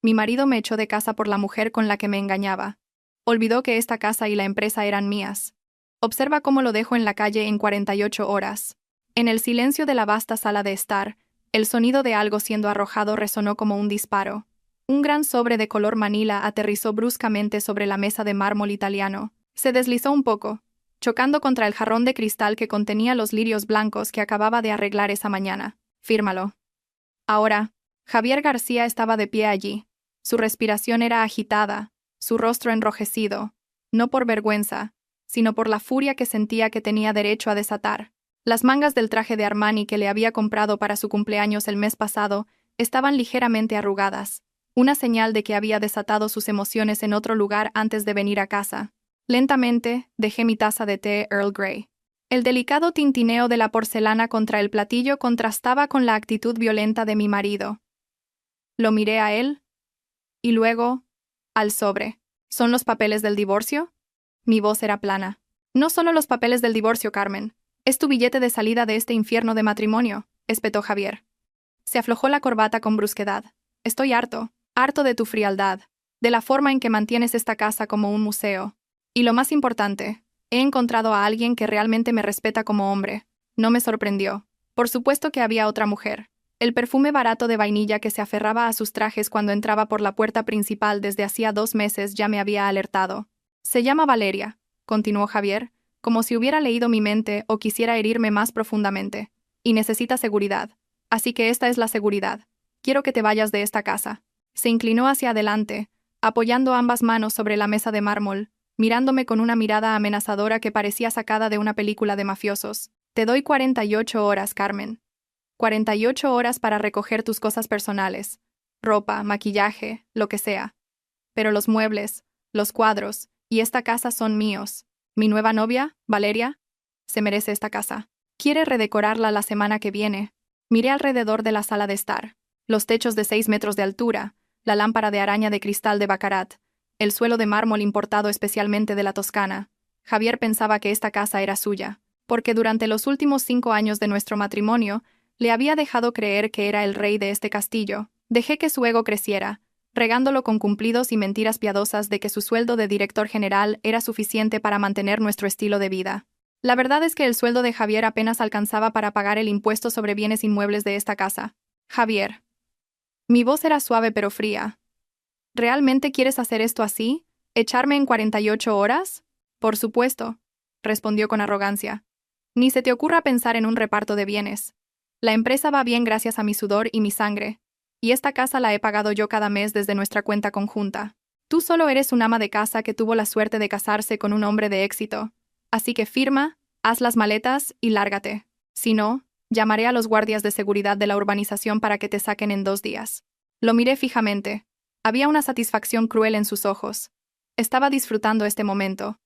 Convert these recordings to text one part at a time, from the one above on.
Mi marido me echó de casa por la mujer con la que me engañaba. Olvidó que esta casa y la empresa eran mías. Observa cómo lo dejo en la calle en 48 horas. En el silencio de la vasta sala de estar, el sonido de algo siendo arrojado resonó como un disparo. Un gran sobre de color manila aterrizó bruscamente sobre la mesa de mármol italiano. Se deslizó un poco, chocando contra el jarrón de cristal que contenía los lirios blancos que acababa de arreglar esa mañana. Fírmalo. Ahora, Javier García estaba de pie allí. Su respiración era agitada, su rostro enrojecido, no por vergüenza, sino por la furia que sentía que tenía derecho a desatar. Las mangas del traje de Armani que le había comprado para su cumpleaños el mes pasado estaban ligeramente arrugadas, una señal de que había desatado sus emociones en otro lugar antes de venir a casa. Lentamente, dejé mi taza de té Earl Grey. El delicado tintineo de la porcelana contra el platillo contrastaba con la actitud violenta de mi marido. Lo miré a él, y luego, al sobre. ¿Son los papeles del divorcio? Mi voz era plana. No solo los papeles del divorcio, Carmen. Es tu billete de salida de este infierno de matrimonio, espetó Javier. Se aflojó la corbata con brusquedad. Estoy harto de tu frialdad, de la forma en que mantienes esta casa como un museo. Y lo más importante, he encontrado a alguien que realmente me respeta como hombre. No me sorprendió. Por supuesto que había otra mujer. El perfume barato de vainilla que se aferraba a sus trajes cuando entraba por la puerta principal desde hacía 2 meses ya me había alertado. Se llama Valeria, continuó Javier, como si hubiera leído mi mente o quisiera herirme más profundamente. Y necesita seguridad. Así que esta es la seguridad. Quiero que te vayas de esta casa. Se inclinó hacia adelante, apoyando ambas manos sobre la mesa de mármol, mirándome con una mirada amenazadora que parecía sacada de una película de mafiosos. Te doy 48 horas, Carmen. 48 horas para recoger tus cosas personales. Ropa, maquillaje, lo que sea. Pero los muebles, los cuadros y esta casa son míos. Mi nueva novia, Valeria, se merece esta casa. Quiere redecorarla la semana que viene. Miré alrededor de la sala de estar. Los techos de 6 metros de altura, la lámpara de araña de cristal de Baccarat, el suelo de mármol importado especialmente de la Toscana. Javier pensaba que esta casa era suya, porque durante los últimos 5 años de nuestro matrimonio le había dejado creer que era el rey de este castillo. Dejé que su ego creciera, regándolo con cumplidos y mentiras piadosas de que su sueldo de director general era suficiente para mantener nuestro estilo de vida. La verdad es que el sueldo de Javier apenas alcanzaba para pagar el impuesto sobre bienes inmuebles de esta casa. Javier. Mi voz era suave pero fría. ¿Realmente quieres hacer esto así? ¿Echarme en 48 horas? Por supuesto, respondió con arrogancia. Ni se te ocurra pensar en un reparto de bienes. La empresa va bien gracias a mi sudor y mi sangre, y esta casa la he pagado yo cada mes desde nuestra cuenta conjunta. Tú solo eres un ama de casa que tuvo la suerte de casarse con un hombre de éxito. Así que firma, haz las maletas y lárgate. Si no, llamaré a los guardias de seguridad de la urbanización para que te saquen en 2 días. Lo miré fijamente. Había una satisfacción cruel en sus ojos. Estaba disfrutando este momento.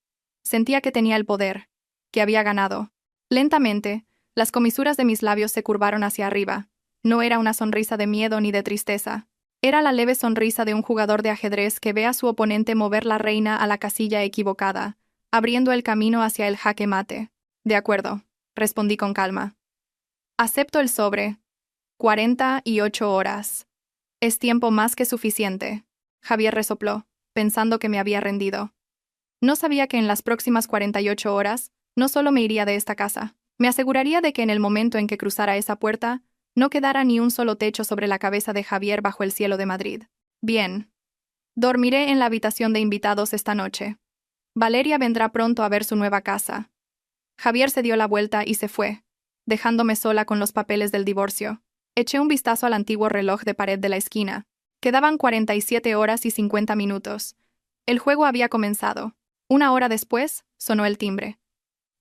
Sentía que tenía el poder, que había ganado. Lentamente, las comisuras de mis labios se curvaron hacia arriba. No era una sonrisa de miedo ni de tristeza. Era la leve sonrisa de un jugador de ajedrez que ve a su oponente mover la reina a la casilla equivocada, abriendo el camino hacia el jaque mate. De acuerdo, respondí con calma. Acepto el sobre. 48 horas. Es tiempo más que suficiente. Javier resopló, pensando que me había rendido. No sabía que en las próximas 48 horas, no solo me iría de esta casa. Me aseguraría de que en el momento en que cruzara esa puerta, no quedara ni un solo techo sobre la cabeza de Javier bajo el cielo de Madrid. Bien. Dormiré en la habitación de invitados esta noche. Valeria vendrá pronto a ver su nueva casa. Javier se dio la vuelta y se fue, dejándome sola con los papeles del divorcio. Eché un vistazo al antiguo reloj de pared de la esquina. Quedaban 47 horas y 50 minutos. El juego había comenzado. 1 hora después, sonó el timbre.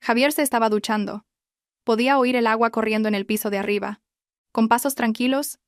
Javier se estaba duchando. Podía oír el agua corriendo en el piso de arriba. Con pasos tranquilos,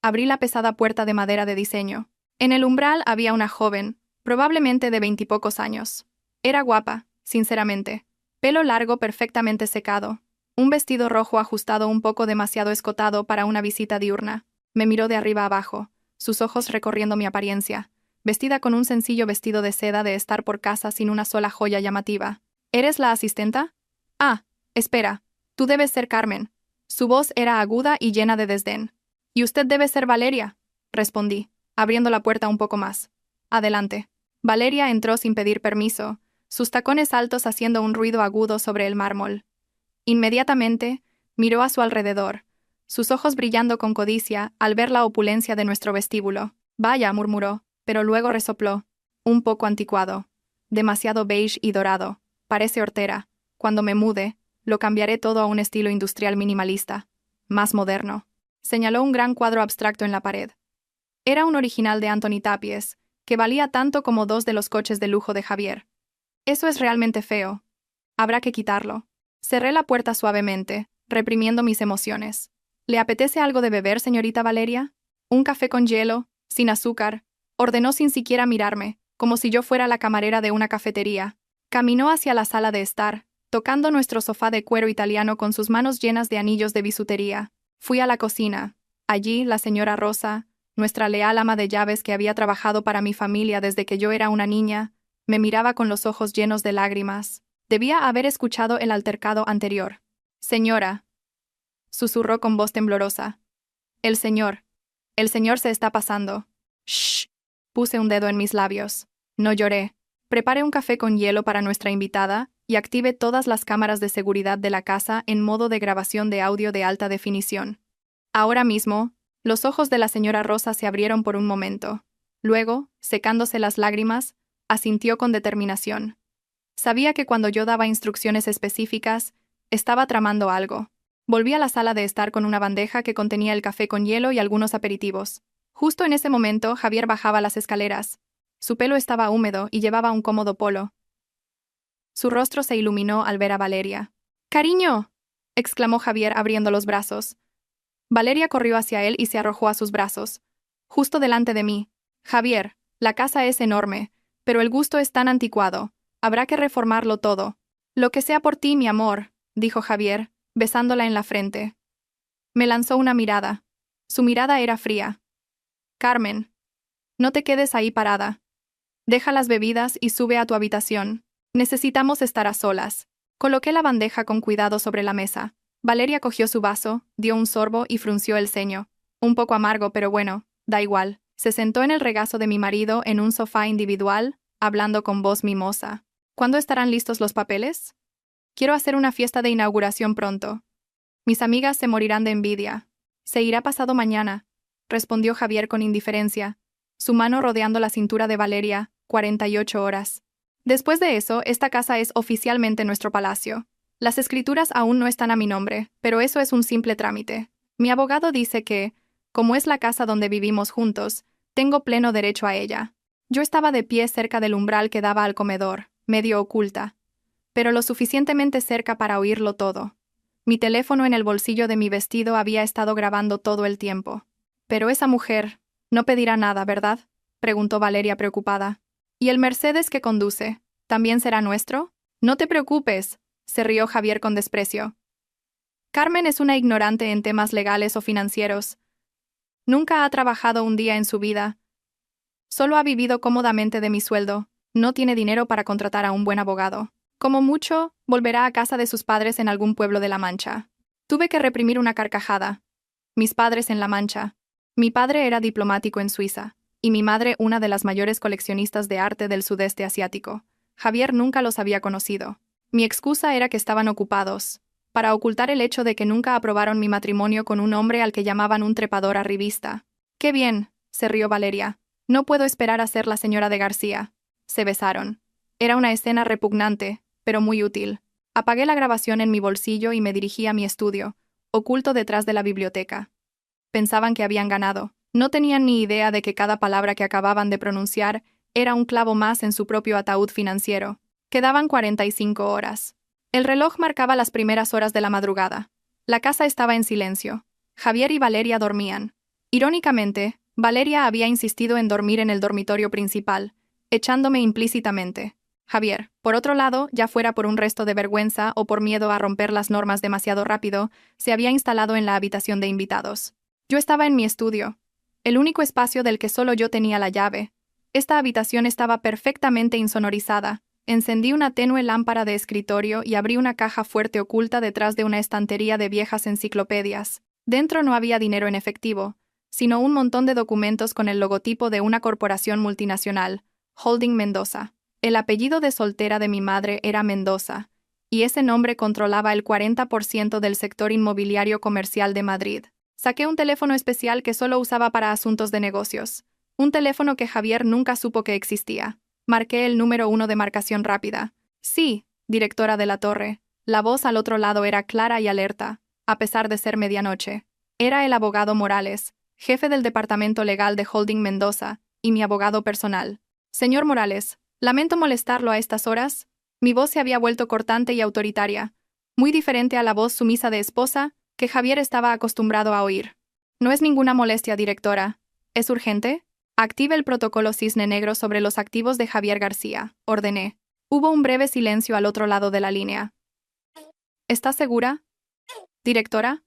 abrí la pesada puerta de madera de diseño. En el umbral había una joven, probablemente de 20 y pocos años. Era guapa, sinceramente. Pelo largo perfectamente secado. Un vestido rojo ajustado un poco demasiado escotado para una visita diurna. Me miró de arriba abajo, sus ojos recorriendo mi apariencia, vestida con un sencillo vestido de seda de estar por casa sin una sola joya llamativa. ¿Eres la asistenta? Ah, espera. Tú debes ser Carmen. Su voz era aguda y llena de desdén. Y usted debe ser Valeria, respondí. abriendo la puerta un poco más. Adelante. Valeria entró sin pedir permiso, sus tacones altos haciendo un ruido agudo sobre el mármol. Inmediatamente, miró a su alrededor, sus ojos brillando con codicia al ver la opulencia de nuestro vestíbulo. Vaya, murmuró, pero luego resopló. Un poco anticuado. Demasiado beige y dorado. Parece hortera. Cuando me mude, lo cambiaré todo a un estilo industrial minimalista. Más moderno. Señaló un gran cuadro abstracto en la pared. Era un original de Anthony Tapies, que valía tanto como 2 de los coches de lujo de Javier. Eso es realmente feo. Habrá que quitarlo. Cerré la puerta suavemente, reprimiendo mis emociones. ¿Le apetece algo de beber, señorita Valeria? Un café con hielo, sin azúcar, ordenó sin siquiera mirarme, como si yo fuera la camarera de una cafetería. Caminó hacia la sala de estar, tocando nuestro sofá de cuero italiano con sus manos llenas de anillos de bisutería. Fui a la cocina. Allí, la señora Rosa, nuestra leal ama de llaves que había trabajado para mi familia desde que yo era una niña, me miraba con los ojos llenos de lágrimas. Debía haber escuchado el altercado anterior. Señora, susurró con voz temblorosa. El señor se está pasando. Shh. Puse un dedo en mis labios. No lloré. Prepare un café con hielo para nuestra invitada y active todas las cámaras de seguridad de la casa en modo de grabación de audio de alta definición. Ahora mismo, los ojos de la señora Rosa se abrieron por un momento. Luego, secándose las lágrimas, asintió con determinación. Sabía que cuando yo daba instrucciones específicas, estaba tramando algo. Volví a la sala de estar con una bandeja que contenía el café con hielo y algunos aperitivos. Justo en ese momento, Javier bajaba las escaleras. Su pelo estaba húmedo y llevaba un cómodo polo. Su rostro se iluminó al ver a Valeria. ¡Cariño!, exclamó Javier abriendo los brazos. Valeria corrió hacia él y se arrojó a sus brazos. Justo delante de mí. Javier, la casa es enorme, pero el gusto es tan anticuado. Habrá que reformarlo todo. Lo que sea por ti, mi amor, dijo Javier, besándola en la frente. Me lanzó una mirada. Su mirada era fría. Carmen, no te quedes ahí parada. Deja las bebidas y sube a tu habitación. Necesitamos estar a solas. Coloqué la bandeja con cuidado sobre la mesa. Valeria cogió su vaso, dio un sorbo y frunció el ceño. Un poco amargo, pero bueno, da igual. Se sentó en el regazo de mi marido en un sofá individual, hablando con voz mimosa. ¿Cuándo estarán listos los papeles? Quiero hacer una fiesta de inauguración pronto. Mis amigas se morirán de envidia. Se irá pasado mañana, respondió Javier con indiferencia, su mano rodeando la cintura de Valeria, 48 horas. Después de eso, esta casa es oficialmente nuestro palacio. Las escrituras aún no están a mi nombre, pero eso es un simple trámite. Mi abogado dice que, como es la casa donde vivimos juntos, tengo pleno derecho a ella. Yo estaba de pie cerca del umbral que daba al comedor, medio oculta, pero lo suficientemente cerca para oírlo todo. Mi teléfono en el bolsillo de mi vestido había estado grabando todo el tiempo. Pero esa mujer no pedirá nada, ¿verdad?, preguntó Valeria preocupada. ¿Y el Mercedes que conduce, también será nuestro? No te preocupes, se rió Javier con desprecio. Carmen es una ignorante en temas legales o financieros. Nunca ha trabajado un día en su vida. Solo ha vivido cómodamente de mi sueldo. No tiene dinero para contratar a un buen abogado. Como mucho, volverá a casa de sus padres en algún pueblo de La Mancha. Tuve que reprimir una carcajada. Mis padres en La Mancha. Mi padre era diplomático en Suiza, y mi madre una de las mayores coleccionistas de arte del sudeste asiático. Javier nunca los había conocido. Mi excusa era que estaban ocupados, para ocultar el hecho de que nunca aprobaron mi matrimonio con un hombre al que llamaban un trepador arribista. ¡Qué bien!, se rió Valeria. No puedo esperar a ser la señora de García. Se besaron. Era una escena repugnante, pero muy útil. Apagué la grabación en mi bolsillo y me dirigí a mi estudio, oculto detrás de la biblioteca. Pensaban que habían ganado. No tenían ni idea de que cada palabra que acababan de pronunciar era un clavo más en su propio ataúd financiero. Quedaban 45 horas. El reloj marcaba las primeras horas de la madrugada. La casa estaba en silencio. Javier y Valeria dormían. Irónicamente, Valeria había insistido en dormir en el dormitorio principal, echándome implícitamente. Javier, por otro lado, ya fuera por un resto de vergüenza o por miedo a romper las normas demasiado rápido, se había instalado en la habitación de invitados. Yo estaba en mi estudio, el único espacio del que solo yo tenía la llave. Esta habitación estaba perfectamente insonorizada. Encendí una tenue lámpara de escritorio y abrí una caja fuerte oculta detrás de una estantería de viejas enciclopedias. Dentro no había dinero en efectivo, sino un montón de documentos con el logotipo de una corporación multinacional, Holding Mendoza. El apellido de soltera de mi madre era Mendoza, y ese nombre controlaba el 40% del sector inmobiliario comercial de Madrid. Saqué un teléfono especial que solo usaba para asuntos de negocios. Un teléfono que Javier nunca supo que existía. Marqué el número 1 de marcación rápida. Sí, directora de la torre. La voz al otro lado era clara y alerta, a pesar de ser medianoche. Era el abogado Morales, jefe del departamento legal de Holding Mendoza, y mi abogado personal. Señor Morales, lamento molestarlo a estas horas. Mi voz se había vuelto cortante y autoritaria, muy diferente a la voz sumisa de esposa que Javier estaba acostumbrado a oír. No es ninguna molestia, directora. ¿Es urgente? Active el protocolo Cisne Negro sobre los activos de Javier García, ordené. Hubo un breve silencio al otro lado de la línea. ¿Está segura? Directora,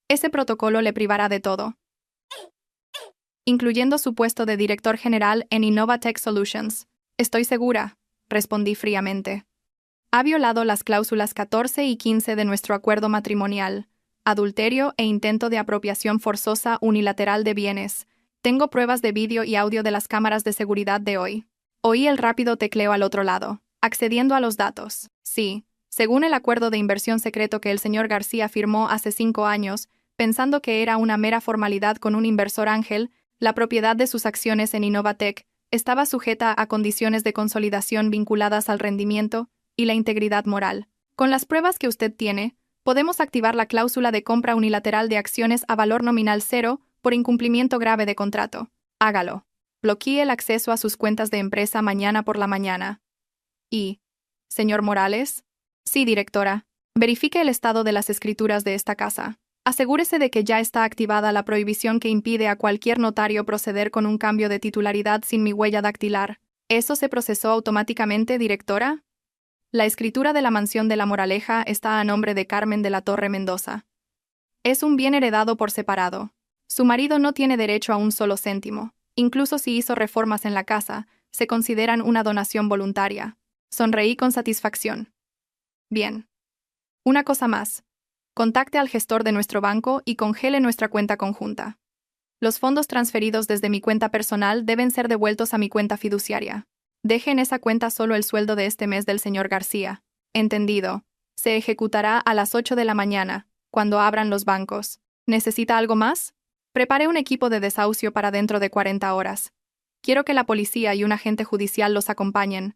ese protocolo le privará de todo, incluyendo su puesto de director general en Innovatech Solutions. Estoy segura, respondí fríamente. Ha violado las cláusulas 14 y 15 de nuestro acuerdo matrimonial, adulterio e intento de apropiación forzosa unilateral de bienes. Tengo pruebas de vídeo y audio de las cámaras de seguridad de hoy. Oí el rápido tecleo al otro lado, accediendo a los datos. Sí, según el acuerdo de inversión secreto que el señor García firmó hace 5 años, pensando que era una mera formalidad con un inversor ángel, la propiedad de sus acciones en Innovatech estaba sujeta a condiciones de consolidación vinculadas al rendimiento y la integridad moral. Con las pruebas que usted tiene, podemos activar la cláusula de compra unilateral de acciones a valor nominal cero por incumplimiento grave de contrato. Hágalo. Bloquee el acceso a sus cuentas de empresa mañana por la mañana. Y, señor Morales, sí, directora, verifique el estado de las escrituras de esta casa. Asegúrese de que ya está activada la prohibición que impide a cualquier notario proceder con un cambio de titularidad sin mi huella dactilar. ¿Eso se procesó automáticamente, directora? La escritura de la mansión de La Moraleja está a nombre de Carmen de la Torre Mendoza. Es un bien heredado por separado. Su marido no tiene derecho a un solo céntimo. Incluso si hizo reformas en la casa, se consideran una donación voluntaria. Sonreí con satisfacción. Bien. Una cosa más. Contacte al gestor de nuestro banco y congele nuestra cuenta conjunta. Los fondos transferidos desde mi cuenta personal deben ser devueltos a mi cuenta fiduciaria. Deje en esa cuenta solo el sueldo de este mes del señor García. Entendido. Se ejecutará a las 8 de la mañana, cuando abran los bancos. ¿Necesita algo más? Prepare un equipo de desahucio para dentro de 40 horas. Quiero que la policía y un agente judicial los acompañen.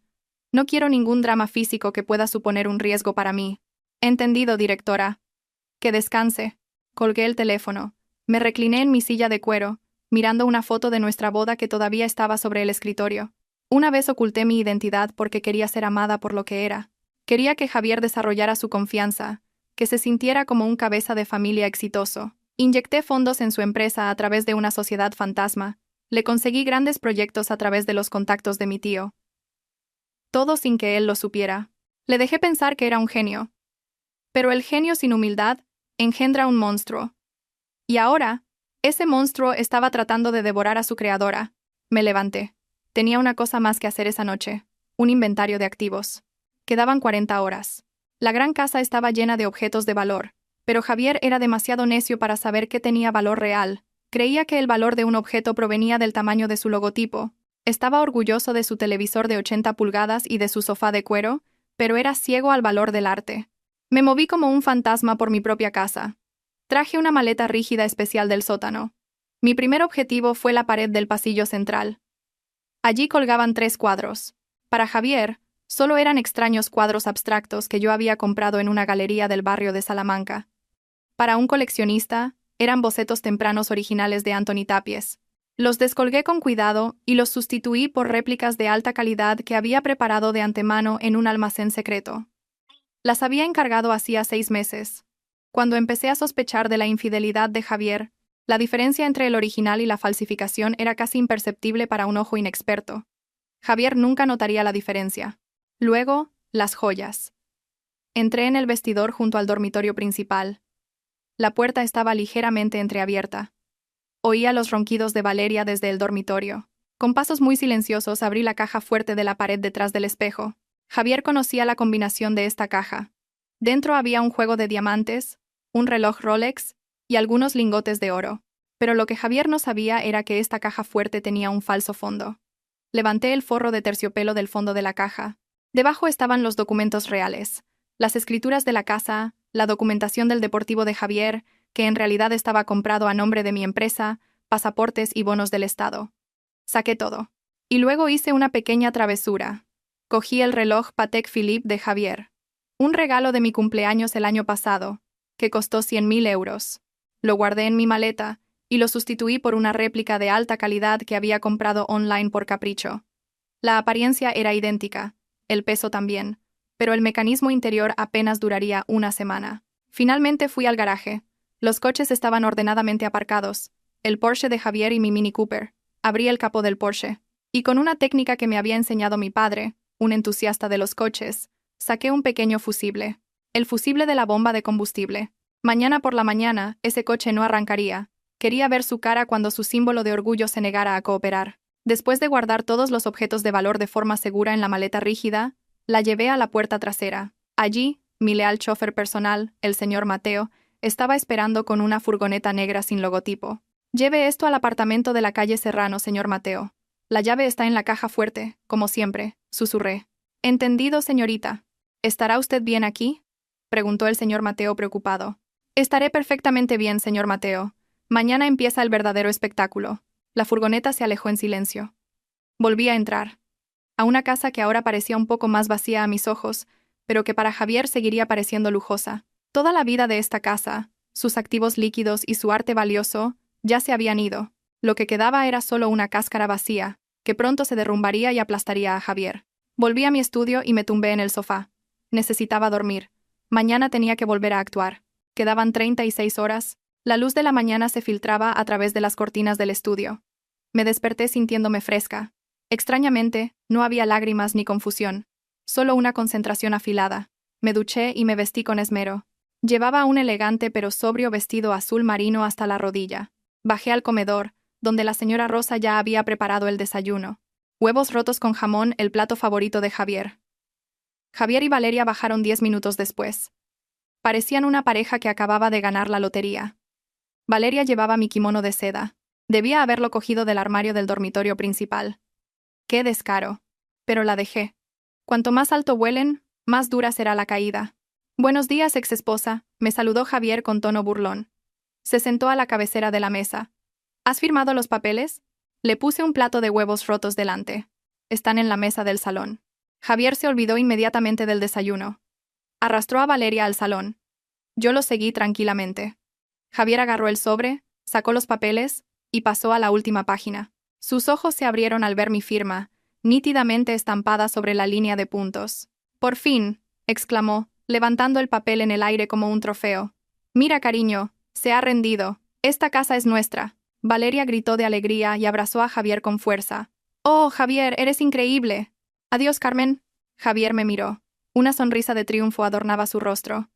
No quiero ningún drama físico que pueda suponer un riesgo para mí. Entendido, directora. Que descanse. Colgué el teléfono. Me recliné en mi silla de cuero, mirando una foto de nuestra boda que todavía estaba sobre el escritorio. Una vez oculté mi identidad porque quería ser amada por lo que era. Quería que Javier desarrollara su confianza, que se sintiera como un cabeza de familia exitoso. Inyecté fondos en su empresa a través de una sociedad fantasma. Le conseguí grandes proyectos a través de los contactos de mi tío. Todo sin que él lo supiera. Le dejé pensar que era un genio. Pero el genio sin humildad engendra un monstruo. Y ahora, ese monstruo estaba tratando de devorar a su creadora. Me levanté. Tenía una cosa más que hacer esa noche. Un inventario de activos. Quedaban 40 horas. La gran casa estaba llena de objetos de valor, pero Javier era demasiado necio para saber qué tenía valor real. Creía que el valor de un objeto provenía del tamaño de su logotipo. Estaba orgulloso de su televisor de 80 pulgadas y de su sofá de cuero, pero era ciego al valor del arte. Me moví como un fantasma por mi propia casa. Traje una maleta rígida especial del sótano. Mi primer objetivo fue la pared del pasillo central. Allí colgaban 3 cuadros. Para Javier, solo eran extraños cuadros abstractos que yo había comprado en una galería del barrio de Salamanca. Para un coleccionista, eran bocetos tempranos originales de Antoni Tapies. Los descolgué con cuidado y los sustituí por réplicas de alta calidad que había preparado de antemano en un almacén secreto. Las había encargado hacía 6 meses. Cuando empecé a sospechar de la infidelidad de Javier, la diferencia entre el original y la falsificación era casi imperceptible para un ojo inexperto. Javier nunca notaría la diferencia. Luego, las joyas. Entré en el vestidor junto al dormitorio principal. La puerta estaba ligeramente entreabierta. Oía los ronquidos de Valeria desde el dormitorio. Con pasos muy silenciosos abrí la caja fuerte de la pared detrás del espejo. Javier conocía la combinación de esta caja. Dentro había un juego de diamantes, un reloj Rolex y algunos lingotes de oro. Pero lo que Javier no sabía era que esta caja fuerte tenía un falso fondo. Levanté el forro de terciopelo del fondo de la caja. Debajo estaban los documentos reales, las escrituras de la casa, la documentación del deportivo de Javier, que en realidad estaba comprado a nombre de mi empresa, pasaportes y bonos del Estado. Saqué todo. Y luego hice una pequeña travesura. Cogí el reloj Patek Philippe de Javier. Un regalo de mi cumpleaños el año pasado, que costó 100.000 euros. Lo guardé en mi maleta y lo sustituí por una réplica de alta calidad que había comprado online por capricho. La apariencia era idéntica, el peso también, pero el mecanismo interior apenas duraría una semana. Finalmente fui al garaje. Los coches estaban ordenadamente aparcados, el Porsche de Javier y mi Mini Cooper. Abrí el capó del Porsche, y con una técnica que me había enseñado mi padre, un entusiasta de los coches, saqué un pequeño fusible. El fusible de la bomba de combustible. Mañana por la mañana, ese coche no arrancaría. Quería ver su cara cuando su símbolo de orgullo se negara a cooperar. Después de guardar todos los objetos de valor de forma segura en la maleta rígida, la llevé a la puerta trasera. Allí, mi leal chofer personal, el señor Mateo, estaba esperando con una furgoneta negra sin logotipo. Lleve esto al apartamento de la calle Serrano, señor Mateo. La llave está en la caja fuerte, como siempre, susurré. Entendido, señorita. ¿Estará usted bien aquí?, preguntó el señor Mateo preocupado. Estaré perfectamente bien, señor Mateo. Mañana empieza el verdadero espectáculo. La furgoneta se alejó en silencio. Volví a entrar. A una casa que ahora parecía un poco más vacía a mis ojos, pero que para Javier seguiría pareciendo lujosa. Toda la vida de esta casa, sus activos líquidos y su arte valioso, ya se habían ido. Lo que quedaba era solo una cáscara vacía, que pronto se derrumbaría y aplastaría a Javier. Volví a mi estudio y me tumbé en el sofá. Necesitaba dormir. Mañana tenía que volver a actuar. Quedaban 36 horas. La luz de la mañana se filtraba a través de las cortinas del estudio. Me desperté sintiéndome fresca. Extrañamente, no había lágrimas ni confusión. Solo una concentración afilada. Me duché y me vestí con esmero. Llevaba un elegante pero sobrio vestido azul marino hasta la rodilla. Bajé al comedor, donde la señora Rosa ya había preparado el desayuno. Huevos rotos con jamón, el plato favorito de Javier. Javier y Valeria bajaron 10 minutos después. Parecían una pareja que acababa de ganar la lotería. Valeria llevaba mi kimono de seda. Debía haberlo cogido del armario del dormitorio principal. ¡Qué descaro! Pero la dejé. Cuanto más alto vuelen, más dura será la caída. Buenos días, exesposa, me saludó Javier con tono burlón. Se sentó a la cabecera de la mesa. ¿Has firmado los papeles? Le puse un plato de huevos rotos delante. Están en la mesa del salón. Javier se olvidó inmediatamente del desayuno. Arrastró a Valeria al salón. Yo lo seguí tranquilamente. Javier agarró el sobre, sacó los papeles y pasó a la última página. Sus ojos se abrieron al ver mi firma, nítidamente estampada sobre la línea de puntos. «Por fin», exclamó, levantando el papel en el aire como un trofeo. «Mira, cariño, se ha rendido. Esta casa es nuestra». Valeria gritó de alegría y abrazó a Javier con fuerza. «Oh, Javier, eres increíble». «Adiós, Carmen». Javier me miró. Una sonrisa de triunfo adornaba su rostro.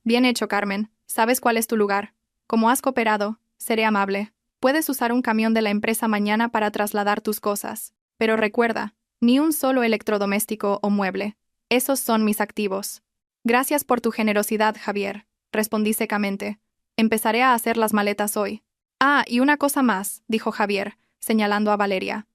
«Bien hecho, Carmen. ¿Sabes cuál es tu lugar? Como has cooperado, seré amable. Puedes usar un camión de la empresa mañana para trasladar tus cosas. Pero recuerda, ni un solo electrodoméstico o mueble. Esos son mis activos». «Gracias por tu generosidad, Javier», respondí secamente. «Empezaré a hacer las maletas hoy». «Ah, y una cosa más», dijo Javier, señalando a Valeria.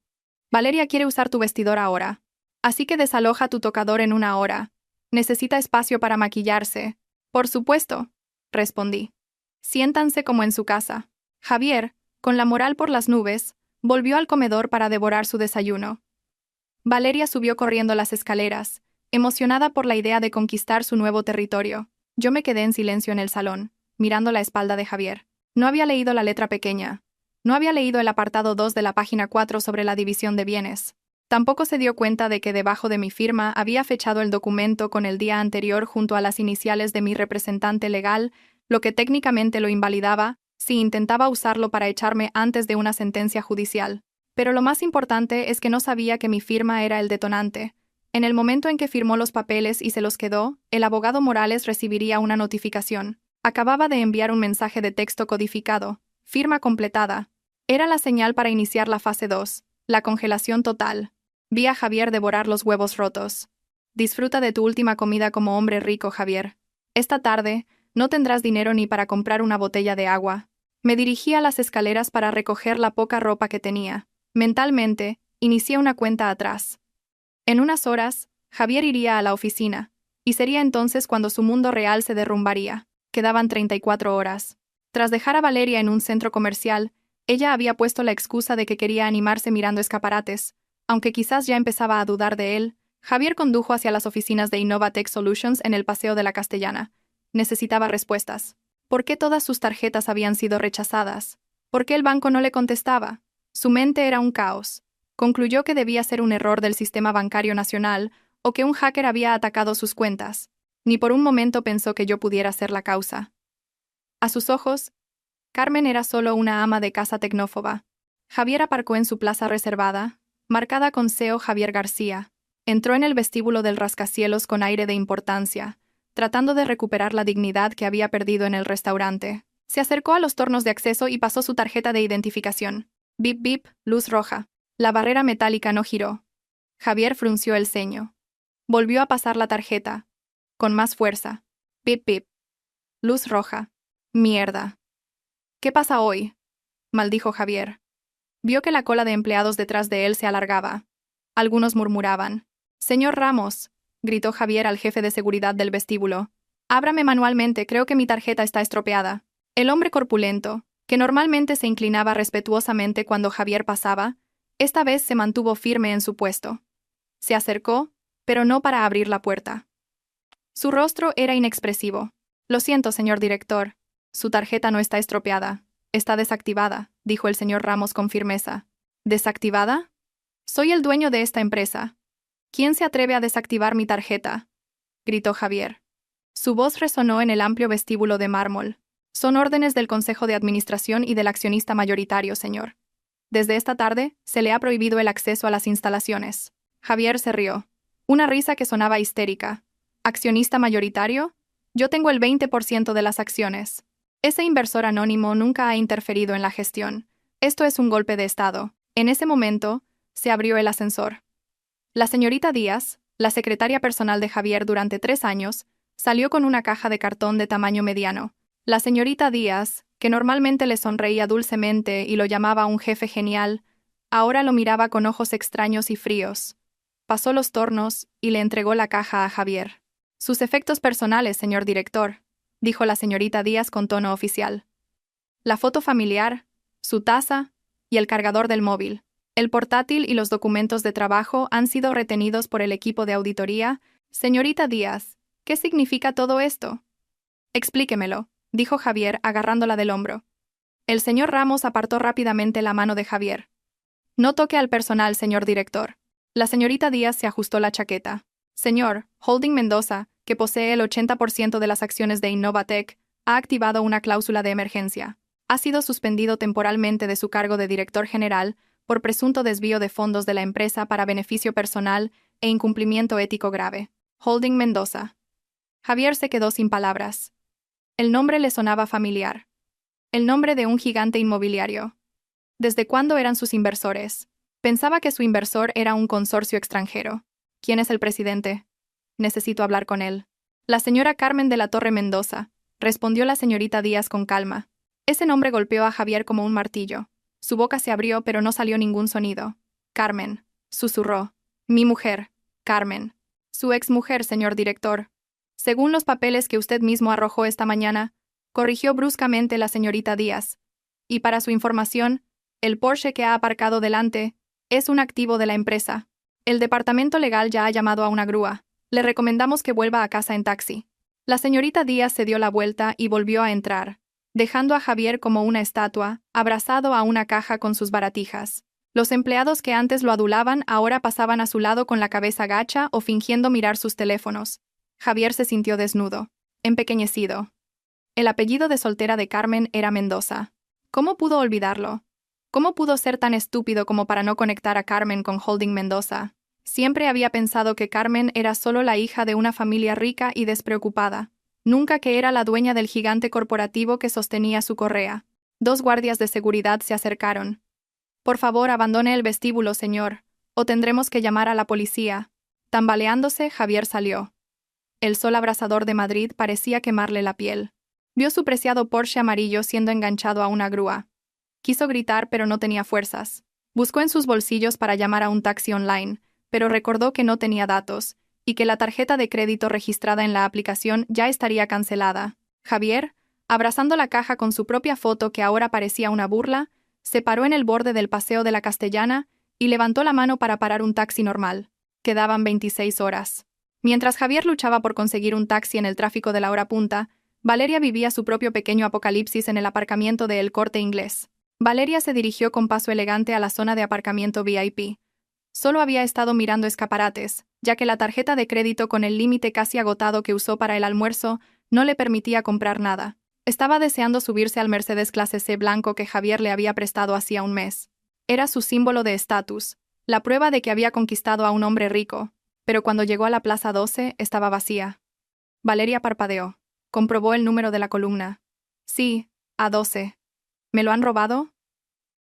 «Valeria quiere usar tu vestidor ahora. Así que desaloja tu tocador en una hora. Necesita espacio para maquillarse». «Por supuesto», respondí. «Siéntanse como en su casa». Javier, con la moral por las nubes, volvió al comedor para devorar su desayuno. Valeria subió corriendo las escaleras, emocionada por la idea de conquistar su nuevo territorio. Yo me quedé en silencio en el salón, mirando la espalda de Javier. No había leído la letra pequeña. No había leído el apartado 2 de la página 4 sobre la división de bienes. Tampoco se dio cuenta de que debajo de mi firma había fechado el documento con el día anterior junto a las iniciales de mi representante legal, lo que técnicamente lo invalidaba si intentaba usarlo para echarme antes de una sentencia judicial. Pero lo más importante es que no sabía que mi firma era el detonante. En el momento en que firmó los papeles y se los quedó, el abogado Morales recibiría una notificación. Acababa de enviar un mensaje de texto codificado. Firma completada. Era la señal para iniciar la fase 2, la congelación total. Vi a Javier devorar los huevos rotos. Disfruta de tu última comida como hombre rico, Javier. Esta tarde, no tendrás dinero ni para comprar una botella de agua. Me dirigí a las escaleras para recoger la poca ropa que tenía. Mentalmente, inicié una cuenta atrás. En unas horas, Javier iría a la oficina, y sería entonces cuando su mundo real se derrumbaría. Quedaban 34 horas. Tras dejar a Valeria en un centro comercial, ella había puesto la excusa de que quería animarse mirando escaparates. Aunque quizás ya empezaba a dudar de él, Javier condujo hacia las oficinas de Innovatech Solutions en el Paseo de la Castellana. Necesitaba respuestas. ¿Por qué todas sus tarjetas habían sido rechazadas? ¿Por qué el banco no le contestaba? Su mente era un caos. Concluyó que debía ser un error del sistema bancario nacional o que un hacker había atacado sus cuentas. Ni por un momento pensó que yo pudiera ser la causa. A sus ojos, Carmen era solo una ama de casa tecnófoba. Javier aparcó en su plaza reservada, marcada con CEO Javier García. Entró en el vestíbulo del rascacielos con aire de importancia, tratando de recuperar la dignidad que había perdido en el restaurante. Se acercó a los tornos de acceso y pasó su tarjeta de identificación. Bip bip, luz roja. La barrera metálica no giró. Javier frunció el ceño. Volvió a pasar la tarjeta. Con más fuerza. Bip bip. Luz roja. Mierda. ¿Qué pasa hoy?, maldijo Javier. Vio que la cola de empleados detrás de él se alargaba. Algunos murmuraban. «Señor Ramos», gritó Javier al jefe de seguridad del vestíbulo. «Ábrame manualmente, creo que mi tarjeta está estropeada». El hombre corpulento, que normalmente se inclinaba respetuosamente cuando Javier pasaba, esta vez se mantuvo firme en su puesto. Se acercó, pero no para abrir la puerta. Su rostro era inexpresivo. «Lo siento, señor director. Su tarjeta no está estropeada. Está desactivada», dijo el señor Ramos con firmeza. ¿Desactivada? Soy el dueño de esta empresa. ¿Quién se atreve a desactivar mi tarjeta?, gritó Javier. Su voz resonó en el amplio vestíbulo de mármol. «Son órdenes del Consejo de Administración y del accionista mayoritario, señor. Desde esta tarde, se le ha prohibido el acceso a las instalaciones». Javier se rió. Una risa que sonaba histérica. «¿Accionista mayoritario? Yo tengo el 20% de las acciones. Ese inversor anónimo nunca ha interferido en la gestión. Esto es un golpe de Estado». En ese momento, se abrió el ascensor. La señorita Díaz, la secretaria personal de Javier durante 3 años, salió con una caja de cartón de tamaño mediano. La señorita Díaz, que normalmente le sonreía dulcemente y lo llamaba un jefe genial, ahora lo miraba con ojos extraños y fríos. Pasó los tornos y le entregó la caja a Javier. «Sus efectos personales, señor director», dijo la señorita Díaz con tono oficial. «La foto familiar, su taza y el cargador del móvil. El portátil y los documentos de trabajo han sido retenidos por el equipo de auditoría. Señorita Díaz, ¿qué significa todo esto?». «Explíquemelo», dijo Javier agarrándola del hombro. El señor Ramos apartó rápidamente la mano de Javier. «No toque al personal, señor director». La señorita Díaz se ajustó la chaqueta. «Señor, Holding Mendoza, que posee el 80% de las acciones de Innovatech, ha activado una cláusula de emergencia. Ha sido suspendido temporalmente de su cargo de director general por presunto desvío de fondos de la empresa para beneficio personal e incumplimiento ético grave. Holding Mendoza». Javier se quedó sin palabras. El nombre le sonaba familiar. El nombre de un gigante inmobiliario. ¿Desde cuándo eran sus inversores? Pensaba que su inversor era un consorcio extranjero. ¿Quién es el presidente? Necesito hablar con él. La señora Carmen de la Torre Mendoza, respondió la señorita Díaz con calma. Ese nombre golpeó a Javier como un martillo. Su boca se abrió pero no salió ningún sonido. «Carmen», susurró. «Mi mujer, Carmen». «Su exmujer, señor director. Según los papeles que usted mismo arrojó esta mañana», corrigió bruscamente la señorita Díaz. «Y para su información, el Porsche que ha aparcado delante es un activo de la empresa. El departamento legal ya ha llamado a una grúa. Le recomendamos que vuelva a casa en taxi». La señorita Díaz se dio la vuelta y volvió a entrar, dejando a Javier como una estatua, abrazado a una caja con sus baratijas. Los empleados que antes lo adulaban ahora pasaban a su lado con la cabeza gacha o fingiendo mirar sus teléfonos. Javier se sintió desnudo, empequeñecido. El apellido de soltera de Carmen era Mendoza. ¿Cómo pudo olvidarlo? ¿Cómo pudo ser tan estúpido como para no conectar a Carmen con Holding Mendoza? Siempre había pensado que Carmen era solo la hija de una familia rica y despreocupada. Nunca que era la dueña del gigante corporativo que sostenía su correa. 2 guardias de seguridad se acercaron. «Por favor, abandone el vestíbulo, señor, o tendremos que llamar a la policía». Tambaleándose, Javier salió. El sol abrasador de Madrid parecía quemarle la piel. Vio su preciado Porsche amarillo siendo enganchado a una grúa. Quiso gritar, pero no tenía fuerzas. Buscó en sus bolsillos para llamar a un taxi online, pero recordó que no tenía datos, y que la tarjeta de crédito registrada en la aplicación ya estaría cancelada. Javier, abrazando la caja con su propia foto que ahora parecía una burla, se paró en el borde del Paseo de la Castellana y levantó la mano para parar un taxi normal. Quedaban 26 horas. Mientras Javier luchaba por conseguir un taxi en el tráfico de la hora punta, Valeria vivía su propio pequeño apocalipsis en el aparcamiento de El Corte Inglés. Valeria se dirigió con paso elegante a la zona de aparcamiento VIP. Solo había estado mirando escaparates, ya que la tarjeta de crédito con el límite casi agotado que usó para el almuerzo no le permitía comprar nada. Estaba deseando subirse al Mercedes clase C blanco que Javier le había prestado hacía un mes. Era su símbolo de estatus, la prueba de que había conquistado a un hombre rico, pero cuando llegó a la Plaza 12 estaba vacía. Valeria parpadeó. Comprobó el número de la columna. Sí, A12. ¿Me lo han robado?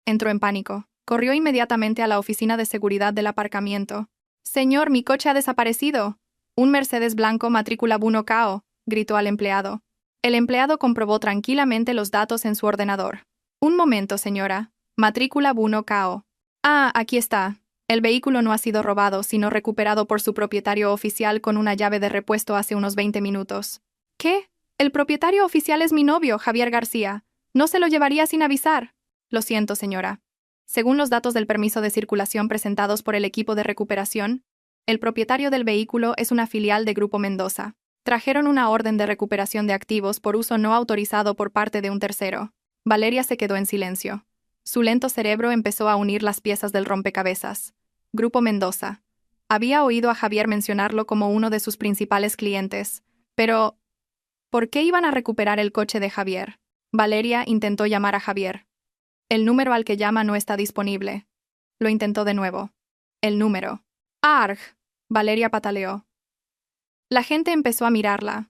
Entró en pánico. Corrió inmediatamente a la oficina de seguridad del aparcamiento. «Señor, mi coche ha desaparecido». «Un Mercedes blanco matrícula 1KO», gritó al empleado. El empleado comprobó tranquilamente los datos en su ordenador. «Un momento, señora. Matrícula 1KO. Ah, aquí está. El vehículo no ha sido robado, sino recuperado por su propietario oficial con una llave de repuesto hace unos 20 minutos». «¿Qué? El propietario oficial es mi novio, Javier García. ¿No se lo llevaría sin avisar?» «Lo siento, señora». Según los datos del permiso de circulación presentados por el equipo de recuperación, el propietario del vehículo es una filial de Grupo Mendoza. Trajeron una orden de recuperación de activos por uso no autorizado por parte de un tercero. Valeria se quedó en silencio. Su lento cerebro empezó a unir las piezas del rompecabezas. Grupo Mendoza. Había oído a Javier mencionarlo como uno de sus principales clientes. Pero, ¿por qué iban a recuperar el coche de Javier? Valeria intentó llamar a Javier. El número al que llama no está disponible. Lo intentó de nuevo. El número. ¡Arg! Valeria pataleó. La gente empezó a mirarla.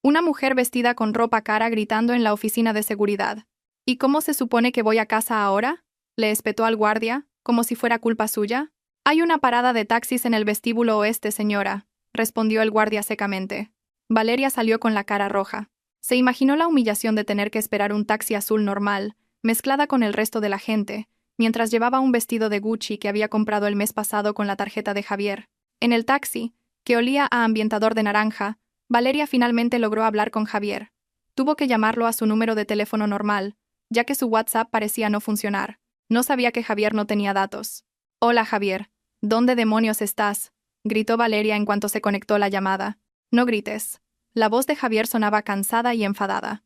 Una mujer vestida con ropa cara gritando en la oficina de seguridad. ¿Y cómo se supone que voy a casa ahora?, le espetó al guardia, como si fuera culpa suya. «Hay una parada de taxis en el vestíbulo oeste, señora», respondió el guardia secamente. Valeria salió con la cara roja. Se imaginó la humillación de tener que esperar un taxi azul normal, mezclada con el resto de la gente, mientras llevaba un vestido de Gucci que había comprado el mes pasado con la tarjeta de Javier. En el taxi, que olía a ambientador de naranja, Valeria finalmente logró hablar con Javier. Tuvo que llamarlo a su número de teléfono normal, ya que su WhatsApp parecía no funcionar. No sabía que Javier no tenía datos. «Hola, Javier. ¿Dónde demonios estás?», gritó Valeria en cuanto se conectó la llamada. «No grites». La voz de Javier sonaba cansada y enfadada.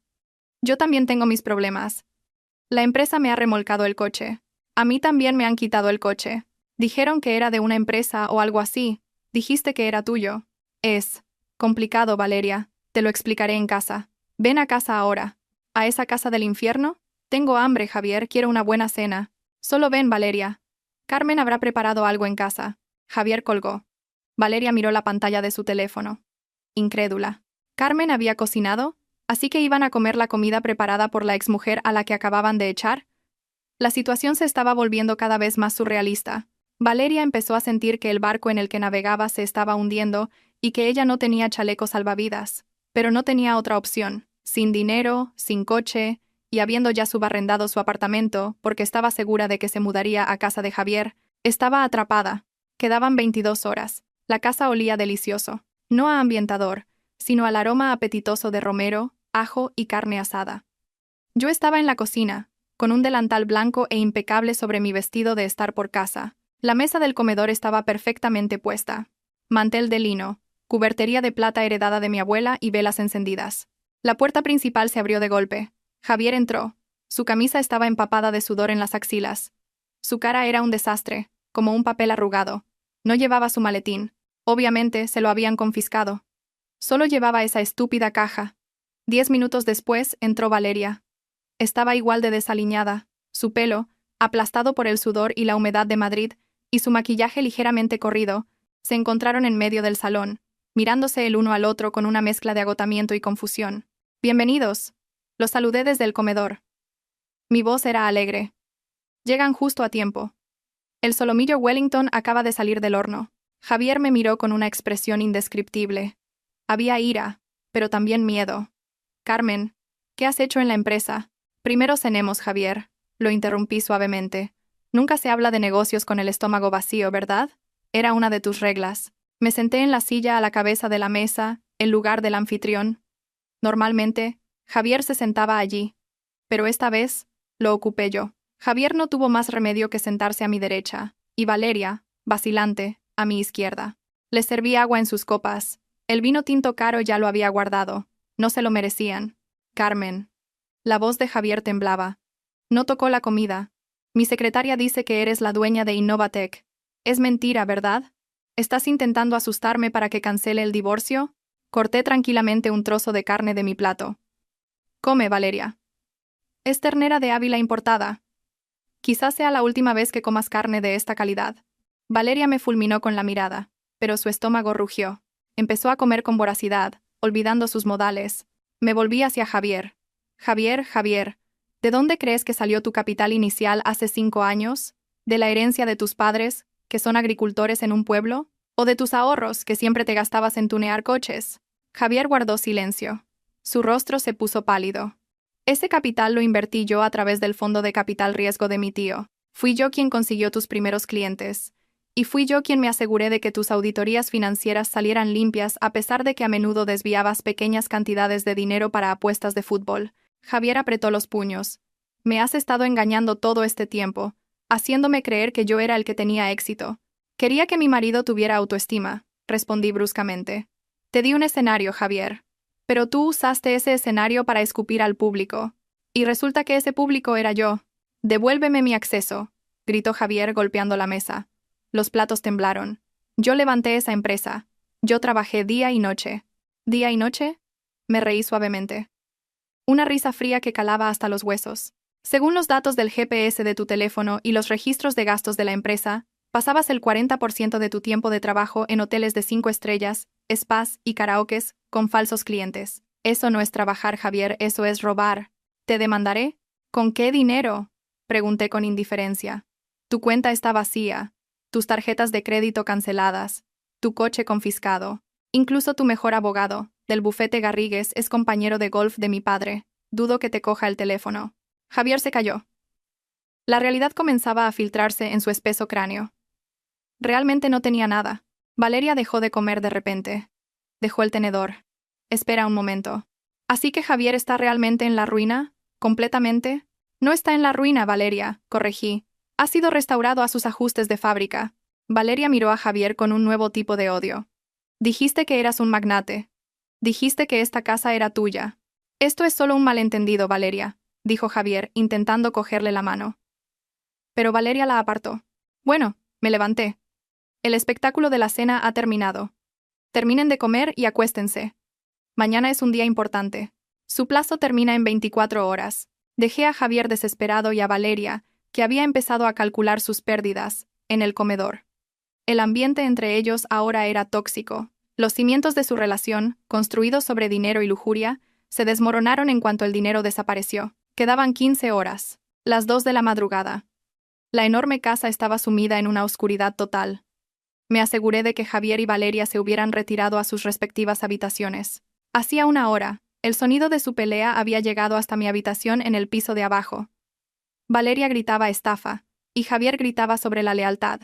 «Yo también tengo mis problemas. La empresa me ha remolcado el coche. A mí también me han quitado el coche. Dijeron que era de una empresa o algo así. Dijiste que era tuyo. Es complicado, Valeria. Te lo explicaré en casa. Ven a casa ahora». «¿A esa casa del infierno?» «Tengo hambre, Javier. Quiero una buena cena». «Solo ven, Valeria. Carmen habrá preparado algo en casa». Javier colgó. Valeria miró la pantalla de su teléfono. Incrédula. ¿Carmen había cocinado? ¿Así que iban a comer la comida preparada por la exmujer a la que acababan de echar? La situación se estaba volviendo cada vez más surrealista. Valeria empezó a sentir que el barco en el que navegaba se estaba hundiendo y que ella no tenía chaleco salvavidas. Pero no tenía otra opción. Sin dinero, sin coche, y habiendo ya subarrendado su apartamento, porque estaba segura de que se mudaría a casa de Javier, estaba atrapada. Quedaban 22 horas. La casa olía delicioso. No a ambientador, sino al aroma apetitoso de romero, ajo y carne asada. Yo estaba en la cocina, con un delantal blanco e impecable sobre mi vestido de estar por casa. La mesa del comedor estaba perfectamente puesta. Mantel de lino, cubertería de plata heredada de mi abuela y velas encendidas. La puerta principal se abrió de golpe. Javier entró. Su camisa estaba empapada de sudor en las axilas. Su cara era un desastre, como un papel arrugado. No llevaba su maletín. Obviamente se lo habían confiscado. Solo llevaba esa estúpida caja. 10 minutos después entró Valeria. Estaba igual de desaliñada. Su pelo, aplastado por el sudor y la humedad de Madrid, y su maquillaje ligeramente corrido, se encontraron en medio del salón, mirándose el uno al otro con una mezcla de agotamiento y confusión. «Bienvenidos». Los saludé desde el comedor. Mi voz era alegre. «Llegan justo a tiempo. El solomillo Wellington acaba de salir del horno». Javier me miró con una expresión indescriptible. Había ira, pero también miedo. «Carmen, ¿Qué has hecho en la empresa? Primero cenemos, Javier. Lo interrumpí suavemente. Nunca se habla de negocios con el estómago vacío, ¿verdad? Era una de tus reglas. Me senté en la silla a la cabeza de la mesa, en lugar del anfitrión. Normalmente, Javier se sentaba allí. Pero esta vez, lo ocupé yo. Javier no tuvo más remedio que sentarse a mi derecha, y Valeria, vacilante, a mi izquierda. Les serví agua en sus copas. El vino tinto caro ya lo había guardado. No se lo merecían. Carmen. La voz de Javier temblaba. No tocó la comida. Mi secretaria dice que eres la dueña de Innovatec. Es mentira, ¿verdad? ¿Estás intentando asustarme para que cancele el divorcio? Corté tranquilamente un trozo de carne de mi plato. Come, Valeria. Es ternera de Ávila importada. Quizás sea la última vez que comas carne de esta calidad. Valeria me fulminó con la mirada, pero su estómago rugió. Empezó a comer con voracidad, olvidando sus modales. Me volví hacia Javier. Javier, ¿de dónde crees que salió tu capital inicial hace 5 años? ¿De la herencia de tus padres, que son agricultores en un pueblo? ¿O de tus ahorros, que siempre te gastabas en tunear coches? Javier guardó silencio. Su rostro se puso pálido. Ese capital lo invertí yo a través del fondo de capital riesgo de mi tío. Fui yo quien consiguió tus primeros clientes. Y fui yo quien me aseguré de que tus auditorías financieras salieran limpias a pesar de que a menudo desviabas pequeñas cantidades de dinero para apuestas de fútbol. Javier apretó los puños. Me has estado engañando todo este tiempo, haciéndome creer que yo era el que tenía éxito. Quería que mi marido tuviera autoestima, respondí bruscamente. Te di un escenario, Javier. Pero tú usaste ese escenario para escupir al público. Y resulta que ese público era yo. Devuélveme mi acceso, gritó Javier golpeando la mesa. Los platos temblaron. Yo levanté esa empresa. Yo trabajé día y noche. ¿Día y noche? Me reí suavemente. Una risa fría que calaba hasta los huesos. Según los datos del GPS de tu teléfono y los registros de gastos de la empresa, pasabas el 40% de tu tiempo de trabajo en hoteles de 5 estrellas, spas y karaokes con falsos clientes. Eso no es trabajar, Javier, eso es robar. ¿Te demandaré? ¿Con qué dinero? Pregunté con indiferencia. Tu cuenta está vacía, tus tarjetas de crédito canceladas, tu coche confiscado. Incluso tu mejor abogado, del bufete Garrigues, es compañero de golf de mi padre. Dudo que te coja el teléfono. Javier se calló. La realidad comenzaba a filtrarse en su espeso cráneo. Realmente no tenía nada. Valeria dejó de comer de repente. Dejó el tenedor. Espera un momento. ¿Así que Javier está realmente en la ruina? ¿Completamente? No está en la ruina, Valeria, corregí. Ha sido restaurado a sus ajustes de fábrica. Valeria miró a Javier con un nuevo tipo de odio. Dijiste que eras un magnate. Dijiste que esta casa era tuya. Esto es solo un malentendido, Valeria, dijo Javier, intentando cogerle la mano. Pero Valeria la apartó. Bueno, me levanté. El espectáculo de la cena ha terminado. Terminen de comer y acuéstense. Mañana es un día importante. Su plazo termina en 24 horas. Dejé a Javier desesperado y a Valeria, que había empezado a calcular sus pérdidas, en el comedor. El ambiente entre ellos ahora era tóxico. Los cimientos de su relación, construidos sobre dinero y lujuria, se desmoronaron en cuanto el dinero desapareció. Quedaban 15 horas, las 2 de la madrugada. La enorme casa estaba sumida en una oscuridad total. Me aseguré de que Javier y Valeria se hubieran retirado a sus respectivas habitaciones. Hacía una hora, el sonido de su pelea había llegado hasta mi habitación en el piso de abajo. Valeria gritaba estafa, y Javier gritaba sobre la lealtad.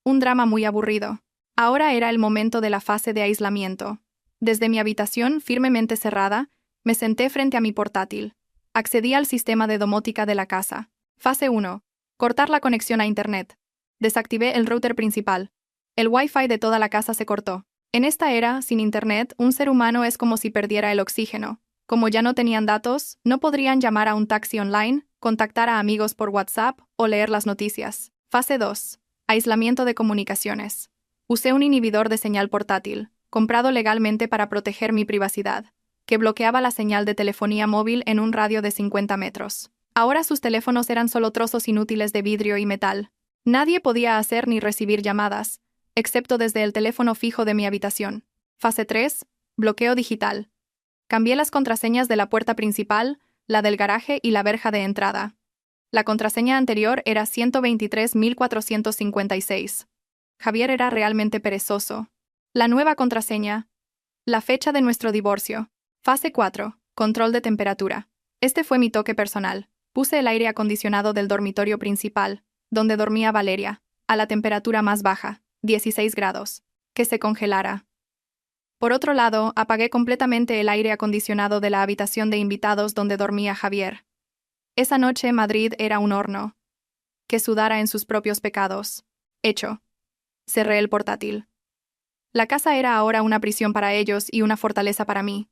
Un drama muy aburrido. Ahora era el momento de la fase de aislamiento. Desde mi habitación, firmemente cerrada, me senté frente a mi portátil. Accedí al sistema de domótica de la casa. Fase 1. Cortar la conexión a Internet. Desactivé el router principal. El Wi-Fi de toda la casa se cortó. En esta era, sin Internet, un ser humano es como si perdiera el oxígeno. Como ya no tenían datos, no podrían llamar a un taxi online, contactar a amigos por WhatsApp o leer las noticias. Fase 2. Aislamiento de comunicaciones. Usé un inhibidor de señal portátil, comprado legalmente para proteger mi privacidad, que bloqueaba la señal de telefonía móvil en un radio de 50 metros. Ahora sus teléfonos eran solo trozos inútiles de vidrio y metal. Nadie podía hacer ni recibir llamadas, excepto desde el teléfono fijo de mi habitación. Fase 3. Bloqueo digital. Cambié las contraseñas de la puerta principal, la del garaje y la verja de entrada. La contraseña anterior era 123.456. Javier era realmente perezoso. La nueva contraseña. La fecha de nuestro divorcio. Fase 4. Control de temperatura. Este fue mi toque personal. Puse el aire acondicionado del dormitorio principal, donde dormía Valeria, a la temperatura más baja, 16 grados, que se congelara. Por otro lado, apagué completamente el aire acondicionado de la habitación de invitados donde dormía Javier. Esa noche Madrid era un horno. Que sudara en sus propios pecados. Hecho. Cerré el portátil. La casa era ahora una prisión para ellos y una fortaleza para mí.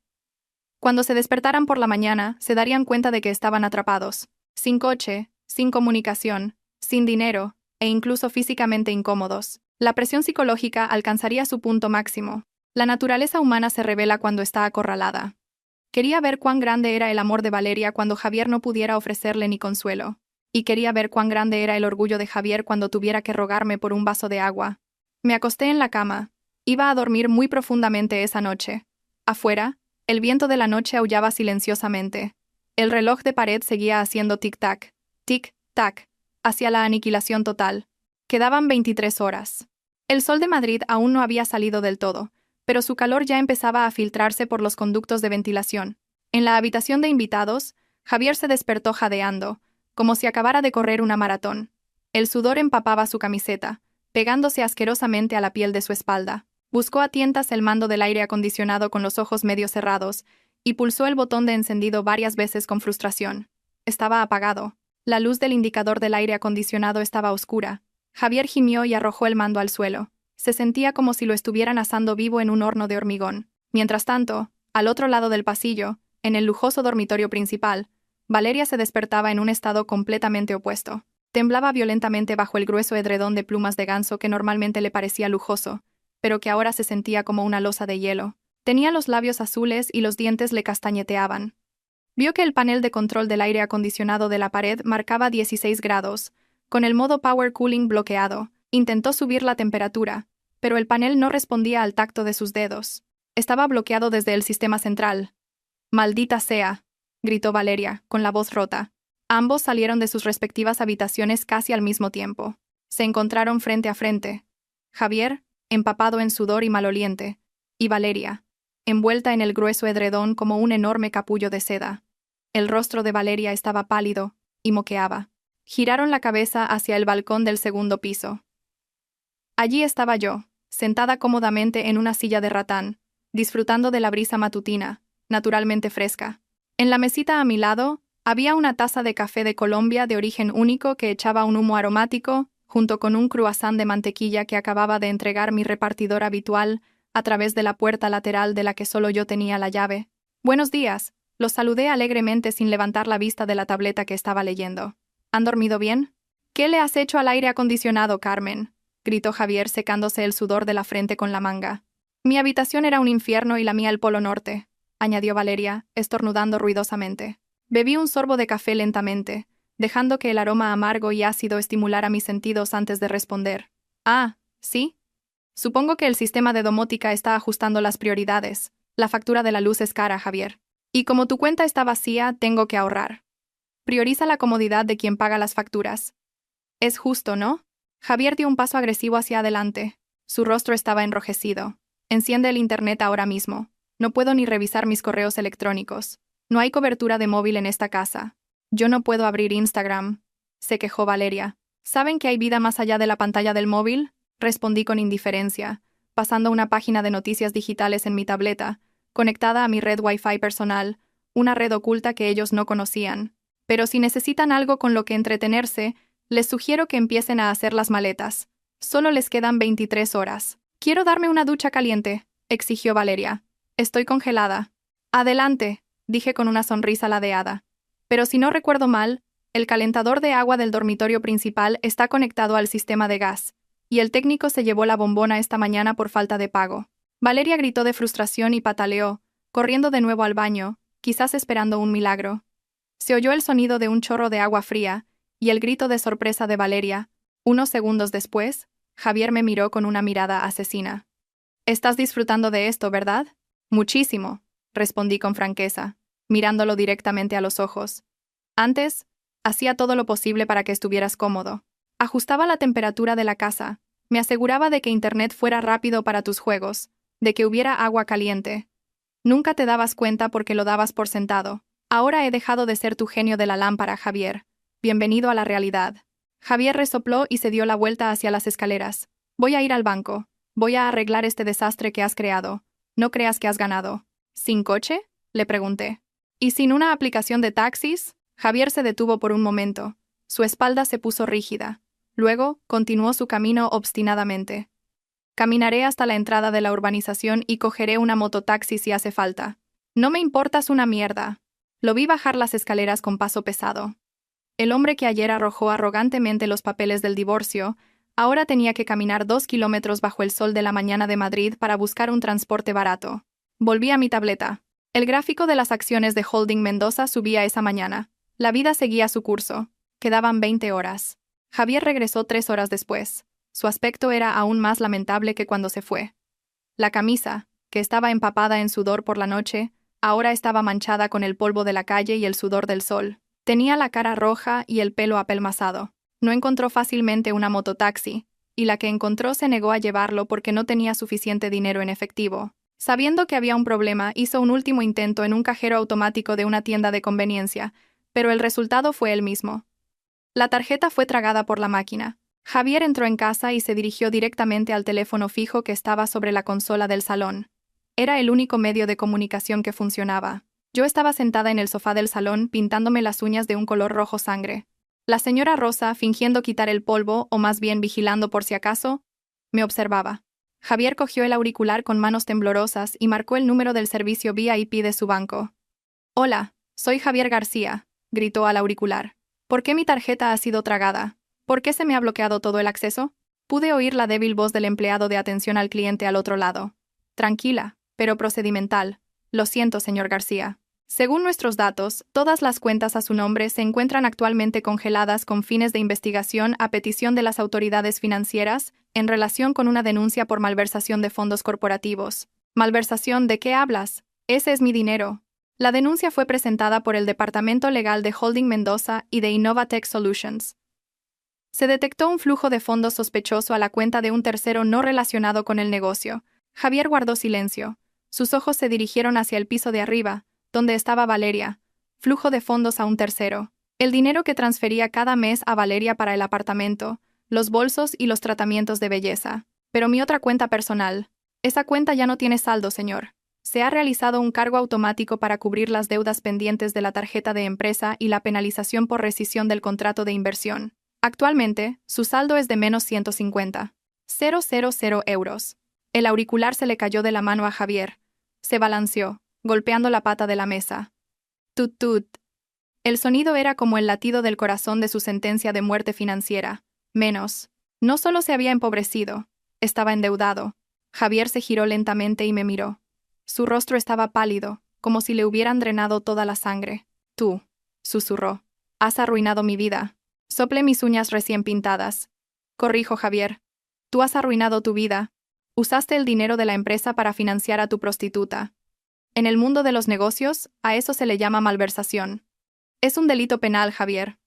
Cuando se despertaran por la mañana, se darían cuenta de que estaban atrapados, sin coche, sin comunicación, sin dinero, e incluso físicamente incómodos. La presión psicológica alcanzaría su punto máximo. La naturaleza humana se revela cuando está acorralada. Quería ver cuán grande era el amor de Valeria cuando Javier no pudiera ofrecerle ni consuelo. Y quería ver cuán grande era el orgullo de Javier cuando tuviera que rogarme por un vaso de agua. Me acosté en la cama. Iba a dormir muy profundamente esa noche. Afuera, el viento de la noche aullaba silenciosamente. El reloj de pared seguía haciendo tic-tac, tic-tac, hacia la aniquilación total. Quedaban 23 horas. El sol de Madrid aún no había salido del todo, pero su calor ya empezaba a filtrarse por los conductos de ventilación. En la habitación de invitados, Javier se despertó jadeando, como si acabara de correr una maratón. El sudor empapaba su camiseta, pegándose asquerosamente a la piel de su espalda. Buscó a tientas el mando del aire acondicionado con los ojos medio cerrados y pulsó el botón de encendido varias veces con frustración. Estaba apagado. La luz del indicador del aire acondicionado estaba oscura. Javier gimió y arrojó el mando al suelo. Se sentía como si lo estuvieran asando vivo en un horno de hormigón. Mientras tanto, al otro lado del pasillo, en el lujoso dormitorio principal, Valeria se despertaba en un estado completamente opuesto. Temblaba violentamente bajo el grueso edredón de plumas de ganso que normalmente le parecía lujoso, pero que ahora se sentía como una losa de hielo. Tenía los labios azules y los dientes le castañeteaban. Vio que el panel de control del aire acondicionado de la pared marcaba 16 grados, con el modo Power Cooling bloqueado. Intentó subir la temperatura, pero el panel no respondía al tacto de sus dedos. Estaba bloqueado desde el sistema central. «¡Maldita sea!», gritó Valeria, con la voz rota. Ambos salieron de sus respectivas habitaciones casi al mismo tiempo. Se encontraron frente a frente. Javier, empapado en sudor y maloliente, y Valeria, envuelta en el grueso edredón como un enorme capullo de seda. El rostro de Valeria estaba pálido, y moqueaba. Giraron la cabeza hacia el balcón del segundo piso. Allí estaba yo, sentada cómodamente en una silla de ratán, disfrutando de la brisa matutina, naturalmente fresca. En la mesita a mi lado, había una taza de café de Colombia de origen único que echaba un humo aromático, junto con un croissant de mantequilla que acababa de entregar mi repartidor habitual a través de la puerta lateral de la que solo yo tenía la llave. «Buenos días», los saludé alegremente sin levantar la vista de la tableta que estaba leyendo. «¿Han dormido bien?» «¿Qué le has hecho al aire acondicionado, Carmen?», gritó Javier secándose el sudor de la frente con la manga. «Mi habitación era un infierno y la mía el Polo Norte», añadió Valeria, estornudando ruidosamente. Bebí un sorbo de café lentamente, dejando que el aroma amargo y ácido estimulara mis sentidos antes de responder. «Ah, ¿sí? Supongo que el sistema de domótica está ajustando las prioridades. La factura de la luz es cara, Javier. Y como tu cuenta está vacía, tengo que ahorrar. Prioriza la comodidad de quien paga las facturas. Es justo, ¿no?» Javier dio un paso agresivo hacia adelante. Su rostro estaba enrojecido. «Enciende el internet ahora mismo. No puedo ni revisar mis correos electrónicos. No hay cobertura de móvil en esta casa. Yo no puedo abrir Instagram», se quejó Valeria. «¿Saben que hay vida más allá de la pantalla del móvil?», respondí con indiferencia, pasando una página de noticias digitales en mi tableta, conectada a mi red Wi-Fi personal, una red oculta que ellos no conocían. «Pero si necesitan algo con lo que entretenerse, les sugiero que empiecen a hacer las maletas. Solo les quedan 23 horas. «Quiero darme una ducha caliente», exigió Valeria. «Estoy congelada». «Adelante», dije con una sonrisa ladeada. «Pero si no recuerdo mal, el calentador de agua del dormitorio principal está conectado al sistema de gas, y el técnico se llevó la bombona esta mañana por falta de pago». Valeria gritó de frustración y pataleó, corriendo de nuevo al baño, quizás esperando un milagro. Se oyó el sonido de un chorro de agua fría, y el grito de sorpresa de Valeria. Unos segundos después, Javier me miró con una mirada asesina. «Estás disfrutando de esto, ¿verdad?» «Muchísimo», respondí con franqueza, mirándolo directamente a los ojos. «Antes, hacía todo lo posible para que estuvieras cómodo. Ajustaba la temperatura de la casa, me aseguraba de que internet fuera rápido para tus juegos, de que hubiera agua caliente. Nunca te dabas cuenta porque lo dabas por sentado, Ahora he dejado de ser tu genio de la lámpara, Javier. Bienvenido a la realidad. Javier resopló y se dio la vuelta hacia las escaleras. Voy a ir al banco. Voy a arreglar este desastre que has creado. No creas que has ganado. ¿Sin coche?, le pregunté. ¿Y sin una aplicación de taxis? Javier se detuvo por un momento. Su espalda se puso rígida. Luego, continuó su camino obstinadamente. Caminaré hasta la entrada de la urbanización y cogeré una mototaxi si hace falta. No me importas una mierda. Lo vi bajar las escaleras con paso pesado. El hombre que ayer arrojó arrogantemente los papeles del divorcio, ahora tenía que caminar 2 kilómetros bajo el sol de la mañana de Madrid para buscar un transporte barato. Volví a mi tableta. El gráfico de las acciones de Holding Mendoza subía esa mañana. La vida seguía su curso. Quedaban 20 horas. Javier regresó 3 horas después. Su aspecto era aún más lamentable que cuando se fue. La camisa, que estaba empapada en sudor por la noche, ahora estaba manchada con el polvo de la calle y el sudor del sol. Tenía la cara roja y el pelo apelmazado. No encontró fácilmente una mototaxi, y la que encontró se negó a llevarlo porque no tenía suficiente dinero en efectivo. Sabiendo que había un problema, hizo un último intento en un cajero automático de una tienda de conveniencia, pero el resultado fue el mismo. La tarjeta fue tragada por la máquina. Javier entró en casa y se dirigió directamente al teléfono fijo que estaba sobre la consola del salón. Era el único medio de comunicación que funcionaba. Yo estaba sentada en el sofá del salón pintándome las uñas de un color rojo sangre. La señora Rosa, fingiendo quitar el polvo, o más bien vigilando por si acaso, me observaba. Javier cogió el auricular con manos temblorosas y marcó el número del servicio VIP de su banco. «Hola, soy Javier García», gritó al auricular. «¿Por qué mi tarjeta ha sido tragada? ¿Por qué se me ha bloqueado todo el acceso?» Pude oír la débil voz del empleado de atención al cliente al otro lado. «Tranquila, pero procedimental. Lo siento, señor García. Según nuestros datos, todas las cuentas a su nombre se encuentran actualmente congeladas con fines de investigación a petición de las autoridades financieras en relación con una denuncia por malversación de fondos corporativos. ¿Malversación de qué hablas? Ese es mi dinero». La denuncia fue presentada por el Departamento Legal de Holding Mendoza y de Innovatech Solutions. Se detectó un flujo de fondos sospechoso a la cuenta de un tercero no relacionado con el negocio. Javier guardó silencio. Sus ojos se dirigieron hacia el piso de arriba, donde estaba Valeria. Flujo de fondos a un tercero. El dinero que transfería cada mes a Valeria para el apartamento, los bolsos y los tratamientos de belleza. Pero mi otra cuenta personal. Esa cuenta ya no tiene saldo, señor. Se ha realizado un cargo automático para cubrir las deudas pendientes de la tarjeta de empresa y la penalización por rescisión del contrato de inversión. Actualmente, su saldo es de menos 150.000 euros. El auricular se le cayó de la mano a Javier. Se balanceó, golpeando la pata de la mesa. Tut tut. El sonido era como el latido del corazón de su sentencia de muerte financiera. Menos. No solo se había empobrecido, estaba endeudado. Javier se giró lentamente y me miró. Su rostro estaba pálido, como si le hubieran drenado toda la sangre. «Tú», susurró, «has arruinado mi vida». Soplé mis uñas recién pintadas. «Corrijo, Javier. Tú has arruinado tu vida. Usaste el dinero de la empresa para financiar a tu prostituta. En el mundo de los negocios, a eso se le llama malversación. Es un delito penal, Javier.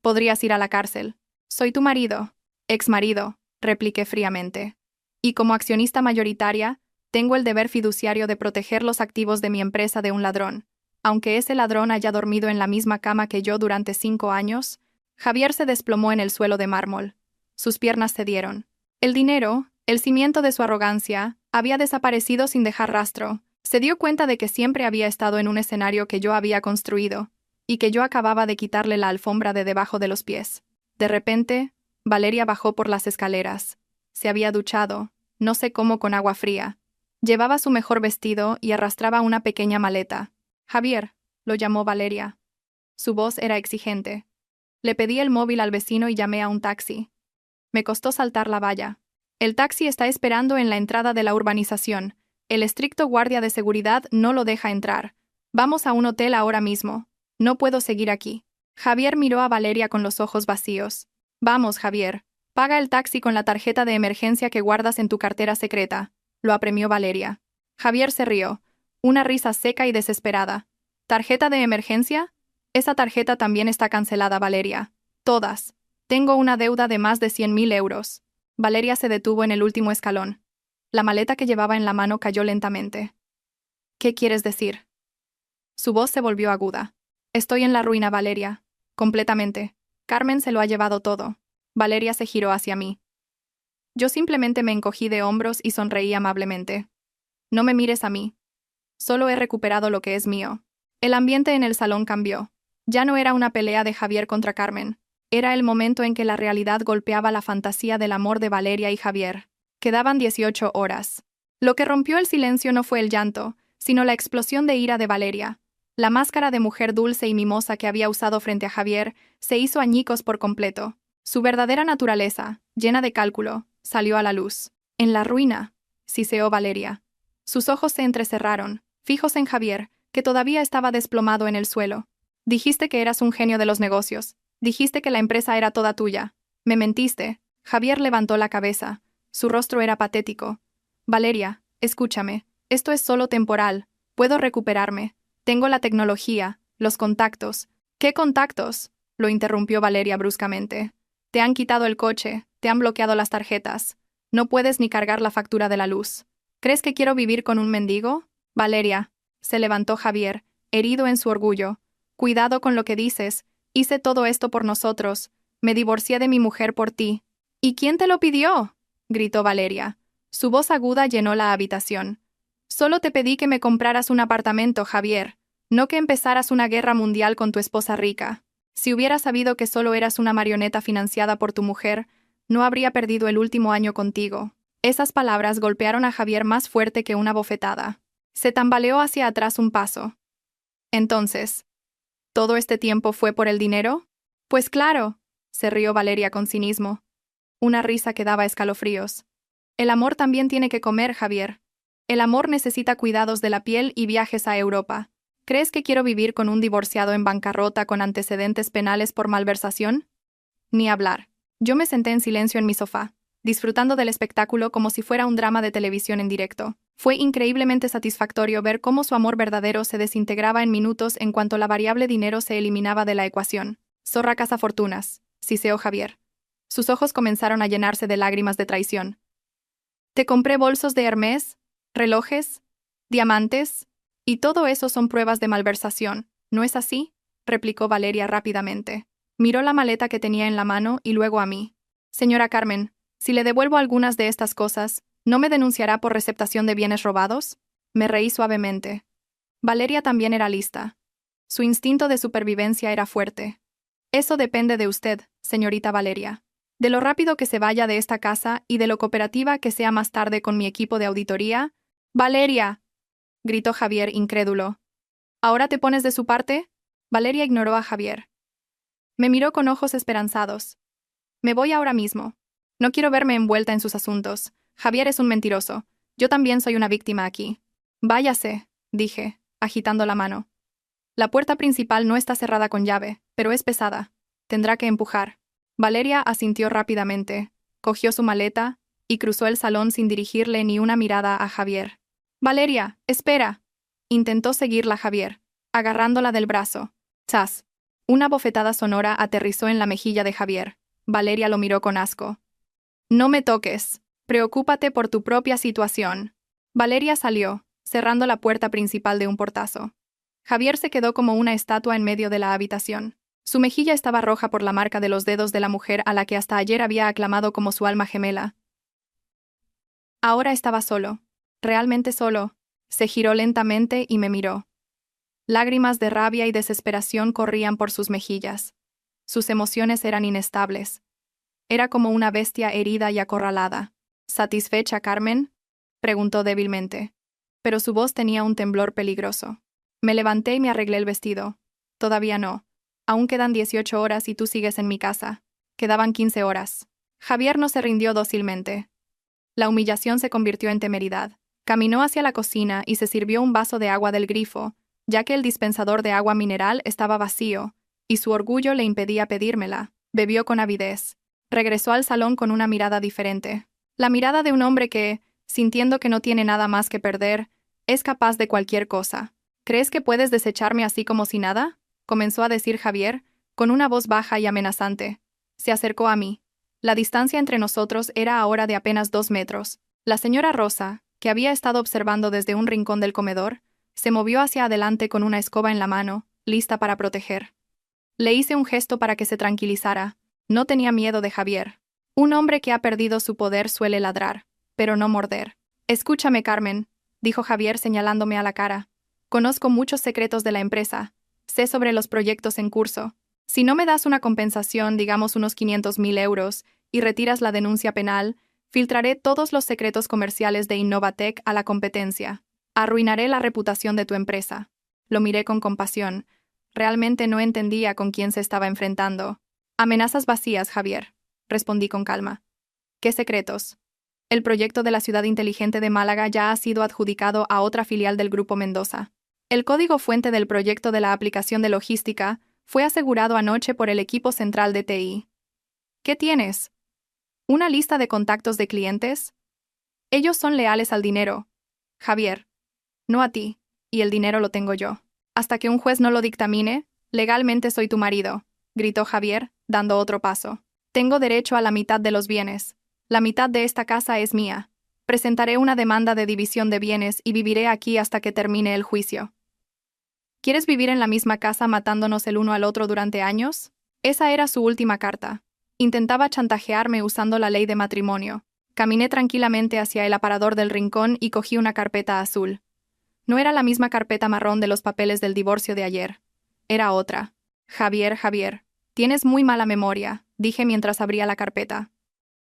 Podrías ir a la cárcel. Soy tu marido». «Exmarido», repliqué fríamente. «Y como accionista mayoritaria, tengo el deber fiduciario de proteger los activos de mi empresa de un ladrón. Aunque ese ladrón haya dormido en la misma cama que yo durante 5 años». Javier se desplomó en el suelo de mármol. Sus piernas cedieron. El dinero, el cimiento de su arrogancia, había desaparecido sin dejar rastro. Se dio cuenta de que siempre había estado en un escenario que yo había construido, y que yo acababa de quitarle la alfombra de debajo de los pies. De repente, Valeria bajó por las escaleras. Se había duchado, no sé cómo, con agua fría. Llevaba su mejor vestido y arrastraba una pequeña maleta. «Javier», lo llamó Valeria. Su voz era exigente. Le pedí el móvil al vecino y llamé a un taxi. Me costó saltar la valla. «El taxi está esperando en la entrada de la urbanización. El estricto guardia de seguridad no lo deja entrar. Vamos a un hotel ahora mismo. No puedo seguir aquí». Javier miró a Valeria con los ojos vacíos. «Vamos, Javier. Paga el taxi con la tarjeta de emergencia que guardas en tu cartera secreta», lo apremió Valeria. Javier se rió. Una risa seca y desesperada. «¿Tarjeta de emergencia? Esa tarjeta también está cancelada, Valeria. Todas. Tengo una deuda de más de 100.000 euros». Valeria se detuvo en el último escalón. La maleta que llevaba en la mano cayó lentamente. «¿Qué quieres decir?». Su voz se volvió aguda. Estoy en la ruina, Valeria. Completamente. Carmen se lo ha llevado todo. Valeria se giró hacia mí. Yo simplemente me encogí de hombros y sonreí amablemente. No me mires a mí. Solo he recuperado lo que es mío. El ambiente en el salón cambió. Ya no era una pelea de Javier contra Carmen. Era el momento en que la realidad golpeaba la fantasía del amor de Valeria y Javier. Quedaban 18 horas. Lo que rompió el silencio no fue el llanto, sino la explosión de ira de Valeria. La máscara de mujer dulce y mimosa que había usado frente a Javier se hizo añicos por completo. Su verdadera naturaleza, llena de cálculo, salió a la luz. En la ruina, siseó Valeria. Sus ojos se entrecerraron, fijos en Javier, que todavía estaba desplomado en el suelo. Dijiste que eras un genio de los negocios. Dijiste que la empresa era toda tuya. Me mentiste. Javier levantó la cabeza. Su rostro era patético. Valeria, escúchame. Esto es solo temporal. Puedo recuperarme. Tengo la tecnología, los contactos. ¿Qué contactos?, lo interrumpió Valeria bruscamente. Te han quitado el coche, te han bloqueado las tarjetas. No puedes ni cargar la factura de la luz. ¿Crees que quiero vivir con un mendigo? Valeria, se levantó Javier, herido en su orgullo. Cuidado con lo que dices. Hice todo esto por nosotros. Me divorcié de mi mujer por ti. ¿Y quién te lo pidió?, gritó Valeria. Su voz aguda llenó la habitación. Solo te pedí que me compraras un apartamento, Javier, no que empezaras una guerra mundial con tu esposa rica. Si hubiera sabido que solo eras una marioneta financiada por tu mujer, no habría perdido el último año contigo. Esas palabras golpearon a Javier más fuerte que una bofetada. Se tambaleó hacia atrás un paso. Entonces, ¿todo este tiempo fue por el dinero? Pues claro, se rió Valeria con cinismo. Una risa que daba escalofríos. El amor también tiene que comer, Javier. El amor necesita cuidados de la piel y viajes a Europa. ¿Crees que quiero vivir con un divorciado en bancarrota con antecedentes penales por malversación? Ni hablar. Yo me senté en silencio en mi sofá, disfrutando del espectáculo como si fuera un drama de televisión en directo. Fue increíblemente satisfactorio ver cómo su amor verdadero se desintegraba en minutos en cuanto la variable dinero se eliminaba de la ecuación. Zorra cazafortunas, siseó Javier. Sus ojos comenzaron a llenarse de lágrimas de traición. Te compré bolsos de Hermès, relojes, diamantes, y todo eso son pruebas de malversación, ¿no es así?, replicó Valeria rápidamente. Miró la maleta que tenía en la mano y luego a mí. Señora Carmen, si le devuelvo algunas de estas cosas, ¿no me denunciará por receptación de bienes robados? Me reí suavemente. Valeria también era lista. Su instinto de supervivencia era fuerte. Eso depende de usted, señorita Valeria. De lo rápido que se vaya de esta casa y de lo cooperativa que sea más tarde con mi equipo de auditoría. ¡Valeria!, gritó Javier incrédulo. ¿Ahora te pones de su parte? Valeria ignoró a Javier. Me miró con ojos esperanzados. Me voy ahora mismo. No quiero verme envuelta en sus asuntos. Javier es un mentiroso. Yo también soy una víctima aquí. Váyase, dije, agitando la mano. La puerta principal no está cerrada con llave, pero es pesada. Tendrá que empujar. Valeria asintió rápidamente, cogió su maleta y cruzó el salón sin dirigirle ni una mirada a Javier. Valeria, espera. Intentó seguirla Javier, agarrándola del brazo. ¡Chas! Una bofetada sonora aterrizó en la mejilla de Javier. Valeria lo miró con asco. No me toques. Preocúpate por tu propia situación. Valeria salió, cerrando la puerta principal de un portazo. Javier se quedó como una estatua en medio de la habitación. Su mejilla estaba roja por la marca de los dedos de la mujer a la que hasta ayer había aclamado como su alma gemela. Ahora estaba solo. Realmente solo. Se giró lentamente y me miró. Lágrimas de rabia y desesperación corrían por sus mejillas. Sus emociones eran inestables. Era como una bestia herida y acorralada. ¿Satisfecha, Carmen?, preguntó débilmente. Pero su voz tenía un temblor peligroso. Me levanté y me arreglé el vestido. Todavía no. Aún quedan 18 horas y tú sigues en mi casa. Quedaban 15 horas. Javier no se rindió dócilmente. La humillación se convirtió en temeridad. Caminó hacia la cocina y se sirvió un vaso de agua del grifo, ya que el dispensador de agua mineral estaba vacío, y su orgullo le impedía pedírmela. Bebió con avidez. Regresó al salón con una mirada diferente. La mirada de un hombre que, sintiendo que no tiene nada más que perder, es capaz de cualquier cosa. ¿Crees que puedes desecharme así como si nada?, comenzó a decir Javier, con una voz baja y amenazante. Se acercó a mí. La distancia entre nosotros era ahora de apenas 2 metros. La señora Rosa, que había estado observando desde un rincón del comedor, se movió hacia adelante con una escoba en la mano lista para proteger. Le hice un gesto para que se tranquilizara. No tenía miedo de Javier. Un hombre que ha perdido su poder suele ladrar, pero no morder. Escúchame, Carmen, dijo Javier señalándome a la cara. Conozco muchos secretos de la empresa. Sé sobre los proyectos en curso. Si no me das una compensación, digamos unos 500.000 euros, y retiras la denuncia penal, filtraré todos los secretos comerciales de Innovatec a la competencia. Arruinaré la reputación de tu empresa. Lo miré con compasión. Realmente no entendía con quién se estaba enfrentando. Amenazas vacías, Javier, respondí con calma. ¿Qué secretos? El proyecto de la ciudad inteligente de Málaga ya ha sido adjudicado a otra filial del Grupo Mendoza. El código fuente del proyecto de la aplicación de logística fue asegurado anoche por el equipo central de TI. ¿Qué tienes? ¿Una lista de contactos de clientes? Ellos son leales al dinero, Javier. No a ti, y el dinero lo tengo yo. Hasta que un juez no lo dictamine, legalmente soy tu marido, gritó Javier, dando otro paso. Tengo derecho a la mitad de los bienes. La mitad de esta casa es mía. Presentaré una demanda de división de bienes y viviré aquí hasta que termine el juicio. ¿Quieres vivir en la misma casa matándonos el uno al otro durante años? Esa era su última carta. Intentaba chantajearme usando la ley de matrimonio. Caminé tranquilamente hacia el aparador del rincón y cogí una carpeta azul. No era la misma carpeta marrón de los papeles del divorcio de ayer. Era otra. Javier, tienes muy mala memoria, dije mientras abría la carpeta.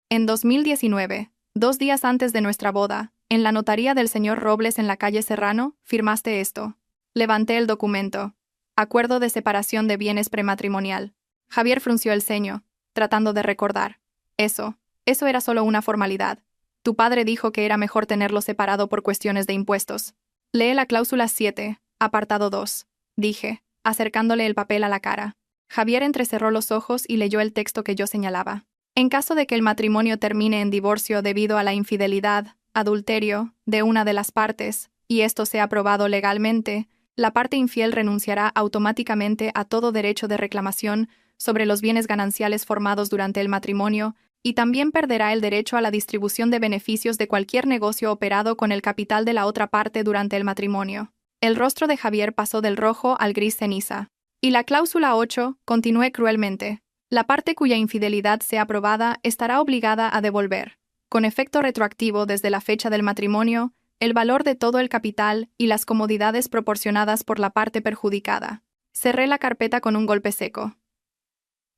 En 2019, 2 días antes de nuestra boda, en la notaría del señor Robles en la calle Serrano, firmaste esto. Levanté el documento. Acuerdo de separación de bienes prematrimonial. Javier frunció el ceño, tratando de recordar. Eso era solo una formalidad. Tu padre dijo que era mejor tenerlo separado por cuestiones de impuestos. Lee la cláusula 7, apartado 2, dije, acercándole el papel a la cara. Javier entrecerró los ojos y leyó el texto que yo señalaba. En caso de que el matrimonio termine en divorcio debido a la infidelidad, adulterio, de una de las partes, y esto sea aprobado legalmente, la parte infiel renunciará automáticamente a todo derecho de reclamación sobre los bienes gananciales formados durante el matrimonio y también perderá el derecho a la distribución de beneficios de cualquier negocio operado con el capital de la otra parte durante el matrimonio. El rostro de Javier pasó del rojo al gris ceniza. Y la cláusula 8, continué cruelmente. La parte cuya infidelidad sea aprobada estará obligada a devolver, con efecto retroactivo desde la fecha del matrimonio, el valor de todo el capital y las comodidades proporcionadas por la parte perjudicada. Cerré la carpeta con un golpe seco.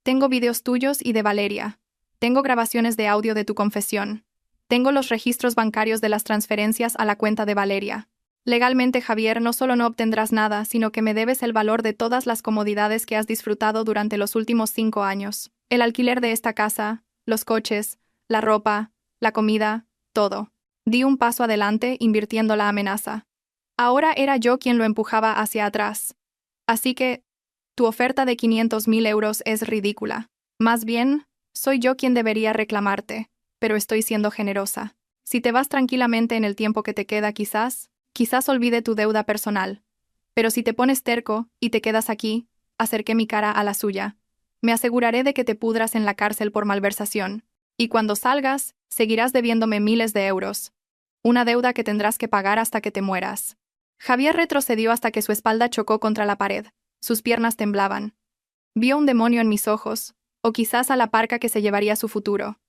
Tengo videos tuyos y de Valeria. Tengo grabaciones de audio de tu confesión. Tengo los registros bancarios de las transferencias a la cuenta de Valeria. Legalmente, Javier, no solo no obtendrás nada, sino que me debes el valor de todas las comodidades que has disfrutado durante los últimos 5 años. El alquiler de esta casa, los coches, la ropa, la comida, todo. Di un paso adelante, invirtiendo la amenaza. Ahora era yo quien lo empujaba hacia atrás. Así que, tu oferta de 500.000 euros es ridícula. Más bien, soy yo quien debería reclamarte, pero estoy siendo generosa. Si te vas tranquilamente en el tiempo que te queda, quizás olvide tu deuda personal. Pero si te pones terco y te quedas aquí, acerqué mi cara a la suya. Me aseguraré de que te pudras en la cárcel por malversación. Y cuando salgas, seguirás debiéndome miles de euros. Una deuda que tendrás que pagar hasta que te mueras. Javier retrocedió hasta que su espalda chocó contra la pared. Sus piernas temblaban. Vio un demonio en mis ojos, o quizás a la parca que se llevaría su futuro.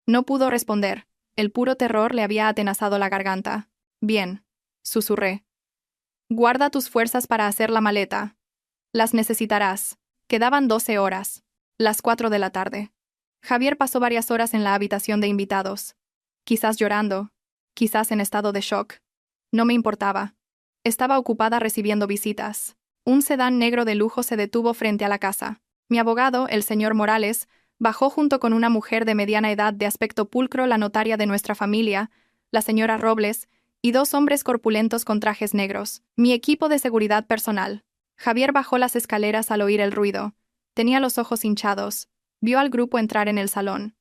No pudo responder. El puro terror le había atenazado la garganta. Bien, susurré. Guarda tus fuerzas para hacer la maleta. Las necesitarás. Quedaban 12 horas. Las 4 de la tarde. Javier pasó varias horas en la habitación de invitados. Quizás llorando, quizás en estado de shock. No me importaba. Estaba ocupada recibiendo visitas. Un sedán negro de lujo se detuvo frente a la casa. Mi abogado, el señor Morales, bajó junto con una mujer de mediana edad de aspecto pulcro, la notaria de nuestra familia, la señora Robles, y 2 hombres corpulentos con trajes negros, mi equipo de seguridad personal. Javier bajó las escaleras al oír el ruido. Tenía los ojos hinchados. Vio al grupo entrar en el salón.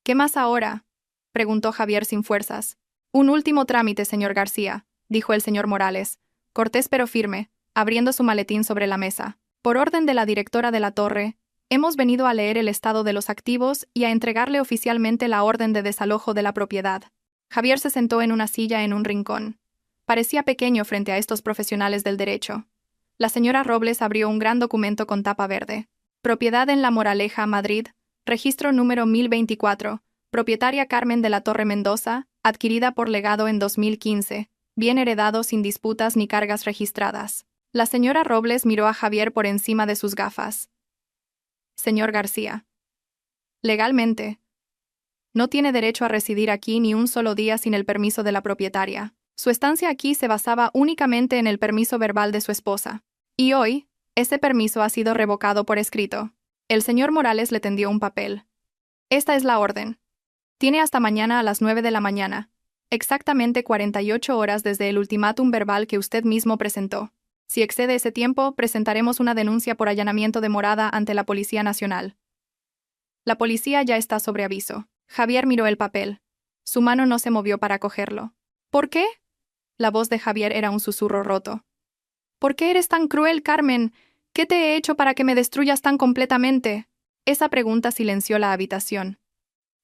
¿Qué más ahora?, preguntó Javier sin fuerzas. Un último trámite, señor García, dijo el señor Morales, cortés pero firme, abriendo su maletín sobre la mesa. Por orden de la directora de la torre, hemos venido a leer el estado de los activos y a entregarle oficialmente la orden de desalojo de la propiedad. Javier se sentó en una silla en un rincón. Parecía pequeño frente a estos profesionales del derecho. La señora Robles abrió un gran documento con tapa verde. Propiedad en La Moraleja, Madrid, registro número 1024, propietaria Carmen de la Torre Mendoza, adquirida por legado en 2015, bien heredado sin disputas ni cargas registradas. La señora Robles miró a Javier por encima de sus gafas. Señor García. Legalmente, no tiene derecho a residir aquí ni un solo día sin el permiso de la propietaria. Su estancia aquí se basaba únicamente en el permiso verbal de su esposa. Y hoy, ese permiso ha sido revocado por escrito. El señor Morales le tendió un papel. Esta es la orden. Tiene hasta mañana a las 9 de la mañana, exactamente 48 horas desde el ultimátum verbal que usted mismo presentó. Si excede ese tiempo, presentaremos una denuncia por allanamiento de morada ante la Policía Nacional. La policía ya está sobre aviso. Javier miró el papel. Su mano no se movió para cogerlo. ¿Por qué? La voz de Javier era un susurro roto. ¿Por qué eres tan cruel, Carmen? ¿Qué te he hecho para que me destruyas tan completamente? Esa pregunta silenció la habitación.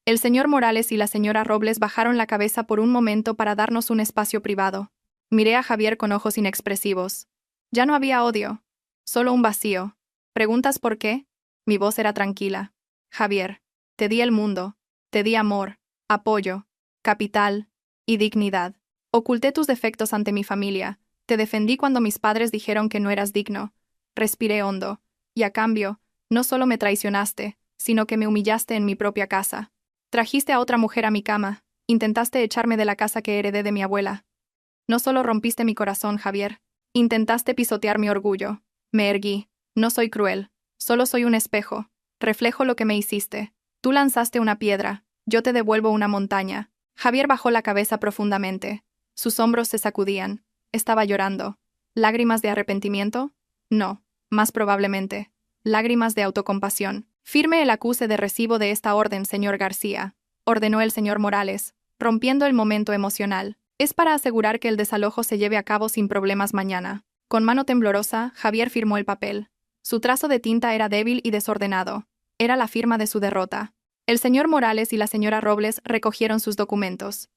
El señor Morales y la señora Robles bajaron la cabeza por un momento para darnos un espacio privado. Miré a Javier con ojos inexpresivos. Ya no había odio, solo un vacío. ¿Preguntas por qué? Mi voz era tranquila. Javier, te di el mundo, te di amor, apoyo, capital y dignidad. Oculté tus defectos ante mi familia, te defendí cuando mis padres dijeron que no eras digno. Respiré hondo, y a cambio, no solo me traicionaste, sino que me humillaste en mi propia casa. Trajiste a otra mujer a mi cama, intentaste echarme de la casa que heredé de mi abuela. No solo rompiste mi corazón, Javier, intentaste pisotear mi orgullo. Me erguí. No soy cruel, solo soy un espejo. Reflejo lo que me hiciste. Tú lanzaste una piedra, yo te devuelvo una montaña. Javier bajó la cabeza profundamente. Sus hombros se sacudían. Estaba llorando. ¿Lágrimas de arrepentimiento? No, más probablemente. Lágrimas de autocompasión. Firme el acuse de recibo de esta orden, señor García, ordenó el señor Morales, rompiendo el momento emocional. Es para asegurar que el desalojo se lleve a cabo sin problemas mañana. Con mano temblorosa, Javier firmó el papel. Su trazo de tinta era débil y desordenado. Era la firma de su derrota. El señor Morales y la señora Robles recogieron sus documentos.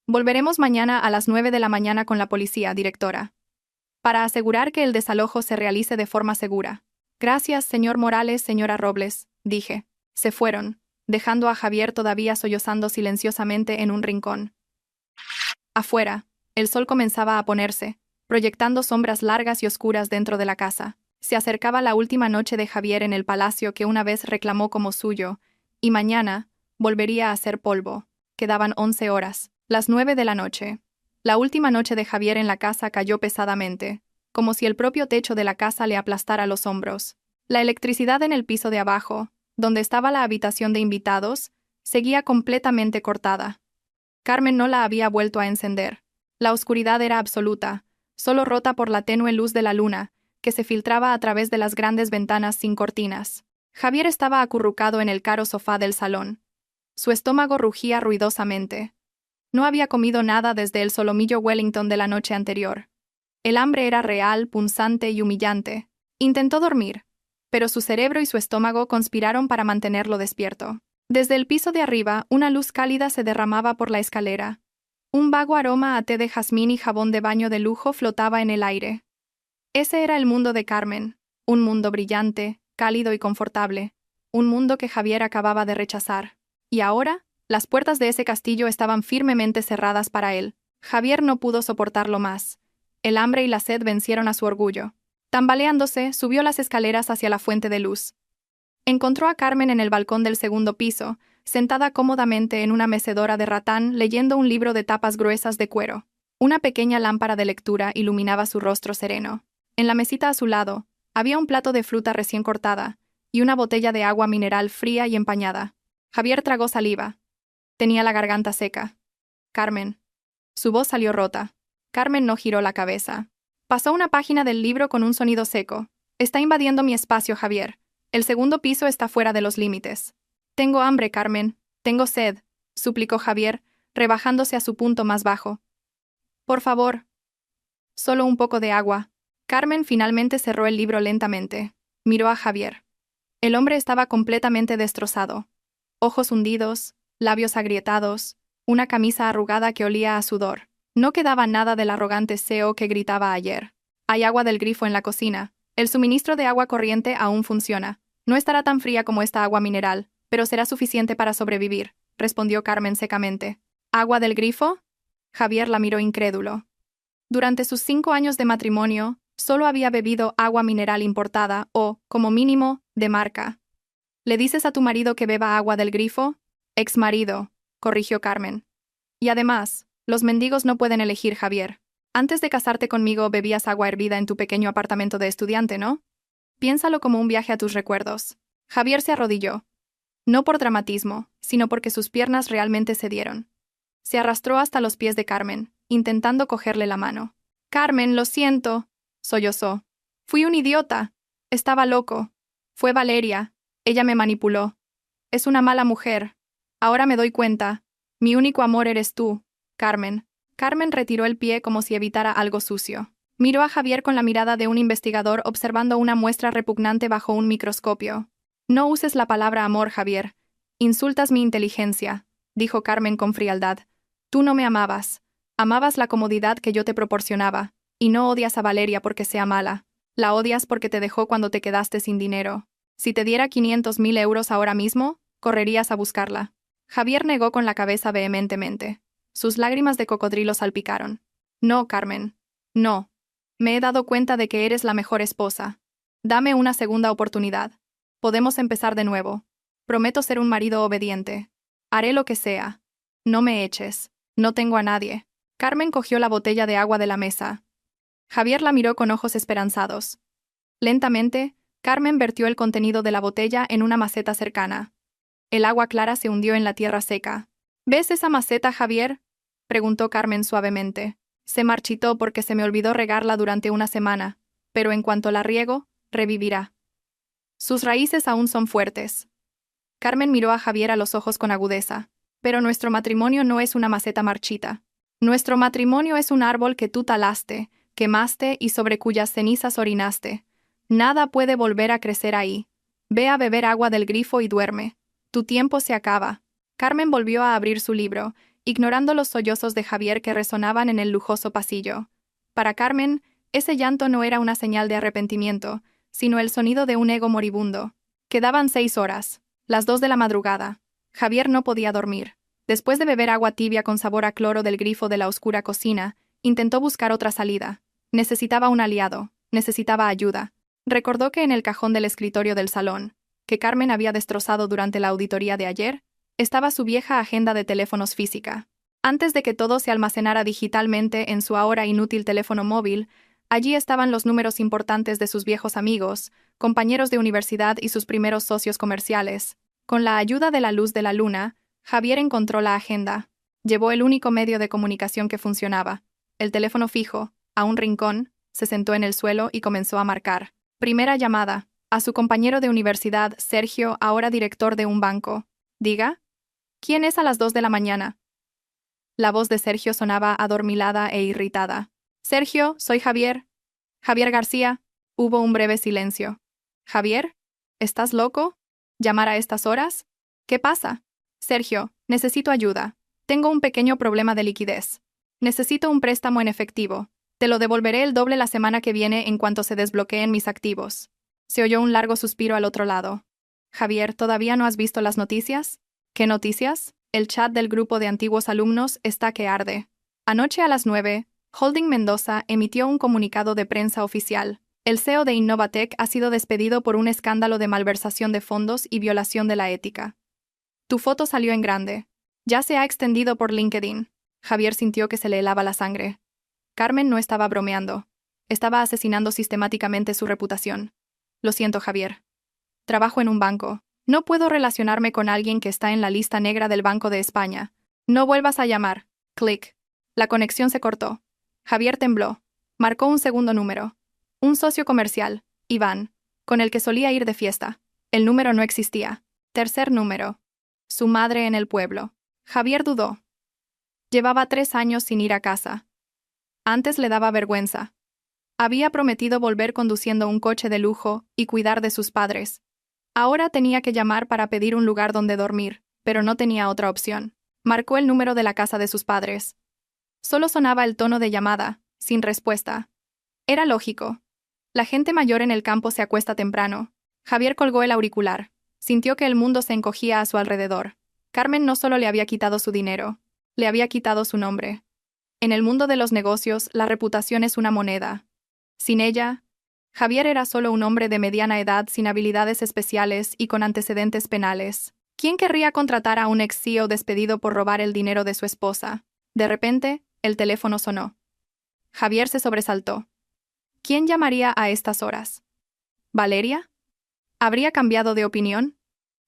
Volveremos mañana a las 9 de la mañana con la policía, directora, para asegurar que el desalojo se realice de forma segura. Gracias, señor Morales, señora Robles, dije. Se fueron, dejando a Javier todavía sollozando silenciosamente en un rincón. Afuera, el sol comenzaba a ponerse, proyectando sombras largas y oscuras dentro de la casa. Se acercaba la última noche de Javier en el palacio que una vez reclamó como suyo, y mañana volvería a ser polvo. Quedaban 11 horas, las 9 de la noche. La última noche de Javier en la casa cayó pesadamente, como si el propio techo de la casa le aplastara los hombros. La electricidad en el piso de abajo, donde estaba la habitación de invitados, seguía completamente cortada. Carmen no la había vuelto a encender. La oscuridad era absoluta, solo rota por la tenue luz de la luna, que se filtraba a través de las grandes ventanas sin cortinas. Javier estaba acurrucado en el caro sofá del salón. Su estómago rugía ruidosamente. No había comido nada desde el solomillo Wellington de la noche anterior. El hambre era real, punzante y humillante. Intentó dormir, pero su cerebro y su estómago conspiraron para mantenerlo despierto. Desde el piso de arriba, una luz cálida se derramaba por la escalera. Un vago aroma a té de jazmín y jabón de baño de lujo flotaba en el aire. Ese era el mundo de Carmen, un mundo brillante, cálido y confortable, un mundo que Javier acababa de rechazar. Y ahora, las puertas de ese castillo estaban firmemente cerradas para él. Javier no pudo soportarlo más. El hambre y la sed vencieron a su orgullo. Tambaleándose, subió las escaleras hacia la fuente de luz. Encontró a Carmen en el balcón del segundo piso, sentada cómodamente en una mecedora de ratán leyendo un libro de tapas gruesas de cuero. Una pequeña lámpara de lectura iluminaba su rostro sereno. En la mesita a su lado, había un plato de fruta recién cortada y una botella de agua mineral fría y empañada. Javier tragó saliva. Tenía la garganta seca. Carmen. Su voz salió rota. Carmen no giró la cabeza. Pasó una página del libro con un sonido seco. Está invadiendo mi espacio, Javier. El segundo piso está fuera de los límites. Tengo hambre, Carmen. Tengo sed, suplicó Javier, rebajándose a su punto más bajo. Por favor. Solo un poco de agua. Carmen finalmente cerró el libro lentamente. Miró a Javier. El hombre estaba completamente destrozado. Ojos hundidos, labios agrietados, una camisa arrugada que olía a sudor. No quedaba nada del arrogante CEO que gritaba ayer. Hay agua del grifo en la cocina. El suministro de agua corriente aún funciona. No estará tan fría como esta agua mineral, pero será suficiente para sobrevivir, respondió Carmen secamente. ¿Agua del grifo? Javier la miró incrédulo. Durante sus 5 años de matrimonio, solo había bebido agua mineral importada o, como mínimo, de marca. ¿Le dices a tu marido que beba agua del grifo? Exmarido, corrigió Carmen. Y además, los mendigos no pueden elegir, Javier. Antes de casarte conmigo bebías agua hervida en tu pequeño apartamento de estudiante, ¿no? Piénsalo como un viaje a tus recuerdos. Javier se arrodilló. No por dramatismo, sino porque sus piernas realmente cedieron. Se arrastró hasta los pies de Carmen, intentando cogerle la mano. Carmen, lo siento, sollozó. Fui un idiota. Estaba loco. Fue Valeria. Ella me manipuló. Es una mala mujer. Ahora me doy cuenta. Mi único amor eres tú, Carmen. Carmen retiró el pie como si evitara algo sucio. Miró a Javier con la mirada de un investigador observando una muestra repugnante bajo un microscopio. No uses la palabra amor, Javier. Insultas mi inteligencia, dijo Carmen con frialdad. Tú no me amabas. Amabas la comodidad que yo te proporcionaba, y no odias a Valeria porque sea mala. La odias porque te dejó cuando te quedaste sin dinero. Si te diera 500.000 euros ahora mismo, correrías a buscarla. Javier negó con la cabeza vehementemente. Sus lágrimas de cocodrilo salpicaron. No, Carmen. No. Me he dado cuenta de que eres la mejor esposa. Dame una segunda oportunidad. Podemos empezar de nuevo. Prometo ser un marido obediente. Haré lo que sea. No me eches. No tengo a nadie. Carmen cogió la botella de agua de la mesa. Javier la miró con ojos esperanzados. Lentamente, Carmen vertió el contenido de la botella en una maceta cercana. El agua clara se hundió en la tierra seca. ¿Ves esa maceta, Javier?, preguntó Carmen suavemente. Se marchitó porque se me olvidó regarla durante una semana, pero en cuanto la riego, revivirá. Sus raíces aún son fuertes. Carmen miró a Javier a los ojos con agudeza. Pero nuestro matrimonio no es una maceta marchita. Nuestro matrimonio es un árbol que tú talaste, quemaste y sobre cuyas cenizas orinaste. Nada puede volver a crecer ahí. Ve a beber agua del grifo y duerme. Tu tiempo se acaba. Carmen volvió a abrir su libro, ignorando los sollozos de Javier que resonaban en el lujoso pasillo. Para Carmen, ese llanto no era una señal de arrepentimiento, sino el sonido de un ego moribundo. Quedaban 6 horas, las 2 de la madrugada. Javier no podía dormir. Después de beber agua tibia con sabor a cloro del grifo de la oscura cocina, intentó buscar otra salida. Necesitaba un aliado, necesitaba ayuda. Recordó que en el cajón del escritorio del salón, que Carmen había destrozado durante la auditoría de ayer, estaba su vieja agenda de teléfonos física. Antes de que todo se almacenara digitalmente en su ahora inútil teléfono móvil, allí estaban los números importantes de sus viejos amigos, compañeros de universidad y sus primeros socios comerciales. Con la ayuda de la luz de la luna, Javier encontró la agenda. Llevó el único medio de comunicación que funcionaba, el teléfono fijo, a un rincón, se sentó en el suelo y comenzó a marcar. Primera llamada, a su compañero de universidad, Sergio, ahora director de un banco. Diga. ¿Quién es a las 2 de la mañana? La voz de Sergio sonaba adormilada e irritada. Sergio, soy Javier. Javier García. Hubo un breve silencio. ¿Javier? ¿Estás loco? ¿Llamar a estas horas? ¿Qué pasa? Sergio, necesito ayuda. Tengo un pequeño problema de liquidez. Necesito un préstamo en efectivo. Te lo devolveré el doble la semana que viene en cuanto se desbloqueen mis activos. Se oyó un largo suspiro al otro lado. Javier, ¿todavía no has visto las noticias? ¿Qué noticias? El chat del grupo de antiguos alumnos está que arde. Anoche a las 9, Holding Mendoza emitió un comunicado de prensa oficial. El CEO de Innovatec ha sido despedido por un escándalo de malversación de fondos y violación de la ética. Tu foto salió en grande. Ya se ha extendido por LinkedIn. Javier sintió que se le helaba la sangre. Carmen no estaba bromeando. Estaba asesinando sistemáticamente su reputación. Lo siento, Javier. Trabajo en un banco. No puedo relacionarme con alguien que está en la lista negra del Banco de España. No vuelvas a llamar. Clic. La conexión se cortó. Javier tembló. Marcó un segundo número. Un socio comercial, Iván, con el que solía ir de fiesta. El número no existía. Tercer número. Su madre en el pueblo. Javier dudó. Llevaba 3 años sin ir a casa. Antes le daba vergüenza. Había prometido volver conduciendo un coche de lujo y cuidar de sus padres. Ahora tenía que llamar para pedir un lugar donde dormir, pero no tenía otra opción. Marcó el número de la casa de sus padres. Solo sonaba el tono de llamada, sin respuesta. Era lógico. La gente mayor en el campo se acuesta temprano. Javier colgó el auricular. Sintió que el mundo se encogía a su alrededor. Carmen no solo le había quitado su dinero, le había quitado su nombre. En el mundo de los negocios, la reputación es una moneda. Sin ella, Javier era solo un hombre de mediana edad sin habilidades especiales y con antecedentes penales. ¿Quién querría contratar a un ex-CEO despedido por robar el dinero de su esposa? De repente, el teléfono sonó. Javier se sobresaltó. ¿Quién llamaría a estas horas? ¿Valeria? ¿Habría cambiado de opinión?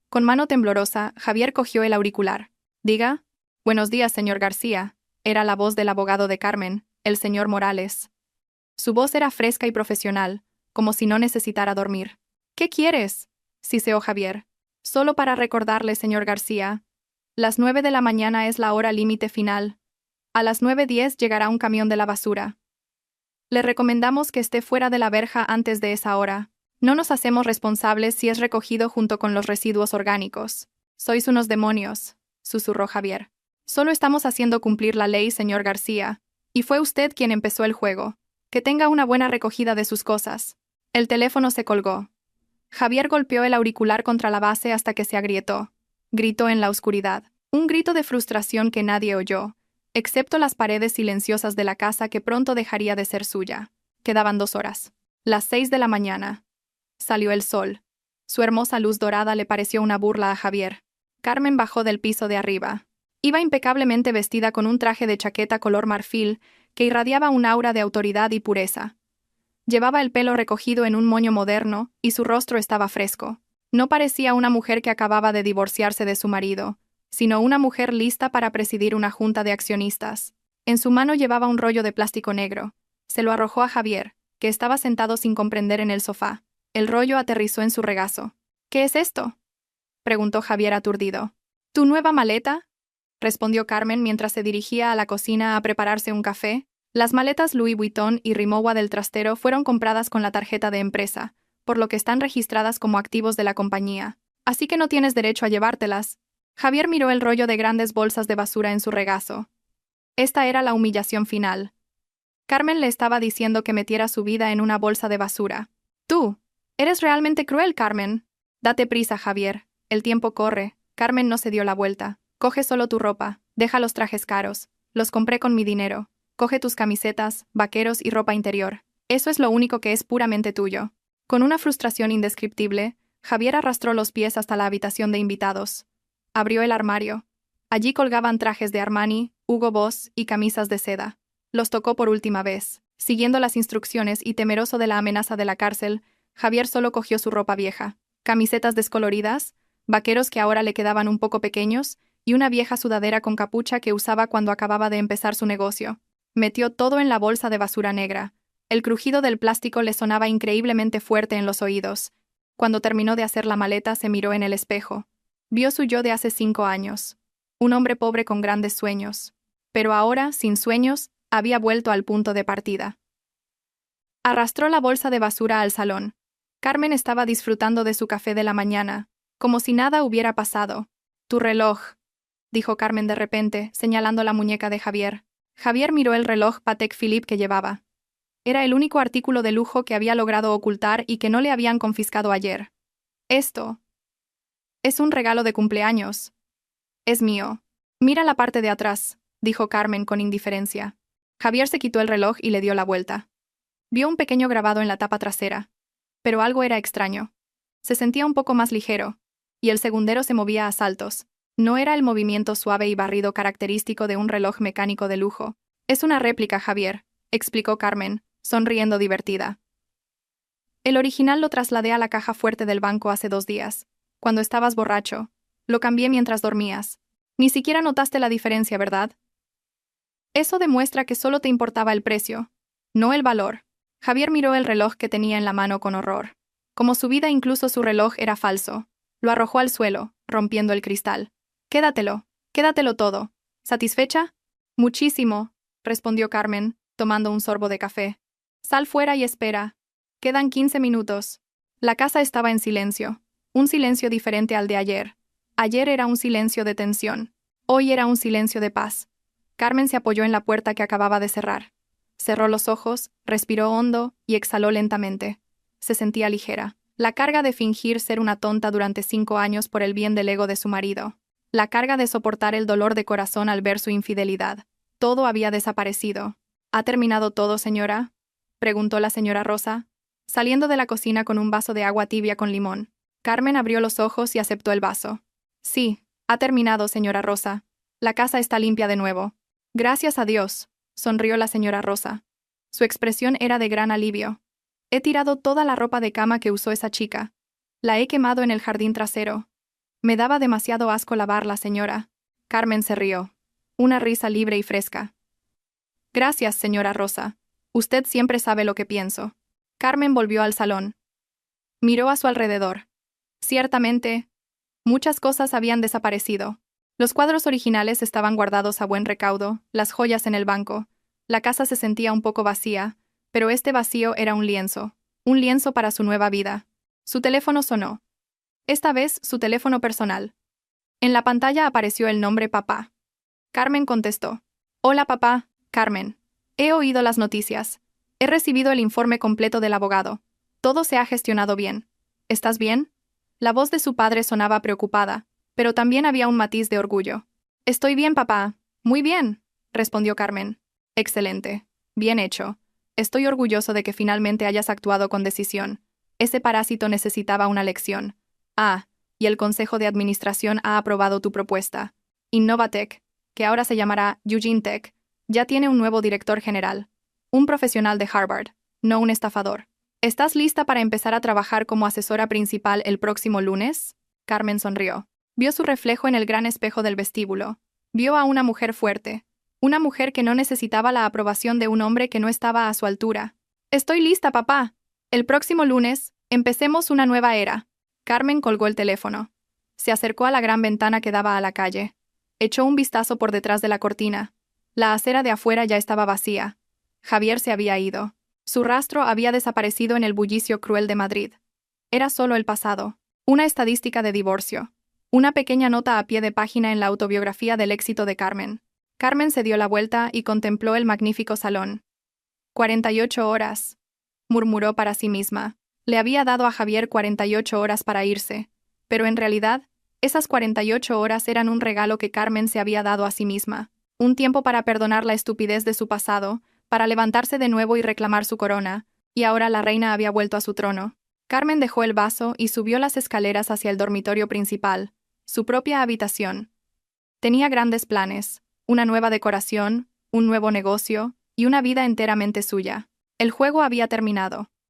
Con mano temblorosa, Javier cogió el auricular. Diga. Buenos días, señor García. Era la voz del abogado de Carmen, el señor Morales. Su voz era fresca y profesional, como si no necesitara dormir. ¿Qué quieres?, siseó Javier. Solo para recordarle, señor García. Las 9 de la mañana es la hora límite final. A las 9:10 llegará un camión de la basura. Le recomendamos que esté fuera de la verja antes de esa hora. No nos hacemos responsables si es recogido junto con los residuos orgánicos. Sois unos demonios, susurró Javier. Solo estamos haciendo cumplir la ley, señor García. Y fue usted quien empezó el juego. Que tenga una buena recogida de sus cosas. El teléfono se colgó. Javier golpeó el auricular contra la base hasta que se agrietó. Gritó en la oscuridad. Un grito de frustración que nadie oyó, excepto las paredes silenciosas de la casa que pronto dejaría de ser suya. Quedaban 2 horas. Las 6 de la mañana. Salió el sol. Su hermosa luz dorada le pareció una burla a Javier. Carmen bajó del piso de arriba. Iba impecablemente vestida con un traje de chaqueta color marfil que irradiaba un aura de autoridad y pureza. Llevaba el pelo recogido en un moño moderno y su rostro estaba fresco. No parecía una mujer que acababa de divorciarse de su marido, sino una mujer lista para presidir una junta de accionistas. En su mano llevaba un rollo de plástico negro. Se lo arrojó a Javier, que estaba sentado sin comprender en el sofá. El rollo aterrizó en su regazo. ¿Qué es esto?, preguntó Javier aturdido. ¿Tu nueva maleta?, respondió Carmen mientras se dirigía a la cocina a prepararse un café. Las maletas Louis Vuitton y Rimowa del trastero fueron compradas con la tarjeta de empresa, por lo que están registradas como activos de la compañía. Así que no tienes derecho a llevártelas. Javier miró el rollo de grandes bolsas de basura en su regazo. Esta era la humillación final. Carmen le estaba diciendo que metiera su vida en una bolsa de basura. Tú. Eres realmente cruel, Carmen. Date prisa, Javier. El tiempo corre. Carmen no se dio la vuelta. Coge solo tu ropa. Deja los trajes caros. Los compré con mi dinero. Coge tus camisetas, vaqueros y ropa interior. Eso es lo único que es puramente tuyo. Con una frustración indescriptible, Javier arrastró los pies hasta la habitación de invitados. Abrió el armario. Allí colgaban trajes de Armani, Hugo Boss y camisas de seda. Los tocó por última vez. Siguiendo las instrucciones y temeroso de la amenaza de la cárcel, Javier solo cogió su ropa vieja. Camisetas descoloridas, vaqueros que ahora le quedaban un poco pequeños, y una vieja sudadera con capucha que usaba cuando acababa de empezar su negocio. Metió todo en la bolsa de basura negra. El crujido del plástico le sonaba increíblemente fuerte en los oídos. Cuando terminó de hacer la maleta, se miró en el espejo. Vio su yo de hace 5 años. Un hombre pobre con grandes sueños. Pero ahora, sin sueños, había vuelto al punto de partida. Arrastró la bolsa de basura al salón. Carmen estaba disfrutando de su café de la mañana, como si nada hubiera pasado. Tu reloj, dijo Carmen de repente, señalando la muñeca de Javier. Javier miró el reloj Patek Philippe que llevaba. Era el único artículo de lujo que había logrado ocultar y que no le habían confiscado ayer. Esto es un regalo de cumpleaños. Es mío. Mira la parte de atrás, dijo Carmen con indiferencia. Javier se quitó el reloj y le dio la vuelta. Vio un pequeño grabado en la tapa trasera. Pero algo era extraño. Se sentía un poco más ligero, y el segundero se movía a saltos. No era el movimiento suave y barrido característico de un reloj mecánico de lujo. Es una réplica, Javier, explicó Carmen, sonriendo divertida. El original lo trasladé a la caja fuerte del banco hace 2 días. Cuando estabas borracho. Lo cambié mientras dormías. Ni siquiera notaste la diferencia, ¿verdad? Eso demuestra que solo te importaba el precio, no el valor. Javier miró el reloj que tenía en la mano con horror. Como su vida, incluso su reloj era falso. Lo arrojó al suelo, rompiendo el cristal. Quédatelo todo. ¿Satisfecha? Muchísimo, respondió Carmen, tomando un sorbo de café. Sal fuera y espera. Quedan 15 minutos. La casa estaba en silencio. Un silencio diferente al de ayer. Ayer era un silencio de tensión. Hoy era un silencio de paz. Carmen se apoyó en la puerta que acababa de cerrar. Cerró los ojos, respiró hondo y exhaló lentamente. Se sentía ligera. La carga de fingir ser una tonta durante 5 años por el bien del ego de su marido. La carga de soportar el dolor de corazón al ver su infidelidad. Todo había desaparecido. ¿Ha terminado todo, señora?, preguntó la señora Rosa, saliendo de la cocina con un vaso de agua tibia con limón. Carmen abrió los ojos y aceptó el vaso. Sí, ha terminado, señora Rosa. La casa está limpia de nuevo. Gracias a Dios, sonrió la señora Rosa. Su expresión era de gran alivio. He tirado toda la ropa de cama que usó esa chica. La he quemado en el jardín trasero. Me daba demasiado asco lavarla, señora. Carmen se rió. Una risa libre y fresca. Gracias, señora Rosa. Usted siempre sabe lo que pienso. Carmen volvió al salón. Miró a su alrededor. Ciertamente, muchas cosas habían desaparecido. Los cuadros originales estaban guardados a buen recaudo, las joyas en el banco. La casa se sentía un poco vacía, pero este vacío era un lienzo para su nueva vida. Su teléfono sonó. Esta vez su teléfono personal. En la pantalla apareció el nombre Papá. Carmen contestó. Hola, papá. Carmen. He oído las noticias. He recibido el informe completo del abogado. Todo se ha gestionado bien. ¿Estás bien? La voz de su padre sonaba preocupada, pero también había un matiz de orgullo. Estoy bien, papá. Muy bien, respondió Carmen. Excelente. Bien hecho. Estoy orgulloso de que finalmente hayas actuado con decisión. Ese parásito necesitaba una lección. Ah, y el Consejo de Administración ha aprobado tu propuesta. Innovatech, que ahora se llamará Eugene Tech, ya tiene un nuevo director general. Un profesional de Harvard, no un estafador. ¿Estás lista para empezar a trabajar como asesora principal el próximo lunes? Carmen sonrió. Vio su reflejo en el gran espejo del vestíbulo. Vio a una mujer fuerte. Una mujer que no necesitaba la aprobación de un hombre que no estaba a su altura. Estoy lista, papá. El próximo lunes, empecemos una nueva era. Carmen colgó el teléfono. Se acercó a la gran ventana que daba a la calle. Echó un vistazo por detrás de la cortina. La acera de afuera ya estaba vacía. Javier se había ido. Su rastro había desaparecido en el bullicio cruel de Madrid. Era solo el pasado. Una estadística de divorcio. Una pequeña nota a pie de página en la autobiografía del éxito de Carmen. Carmen se dio la vuelta y contempló el magnífico salón. 48 horas, murmuró para sí misma. Le había dado a Javier 48 horas para irse, pero en realidad, esas 48 horas eran un regalo que Carmen se había dado a sí misma. Un tiempo para perdonar la estupidez de su pasado, para levantarse de nuevo y reclamar su corona, y ahora la reina había vuelto a su trono. Carmen dejó el vaso y subió las escaleras hacia el dormitorio principal, su propia habitación. Tenía grandes planes, una nueva decoración, un nuevo negocio, y una vida enteramente suya. El juego había terminado.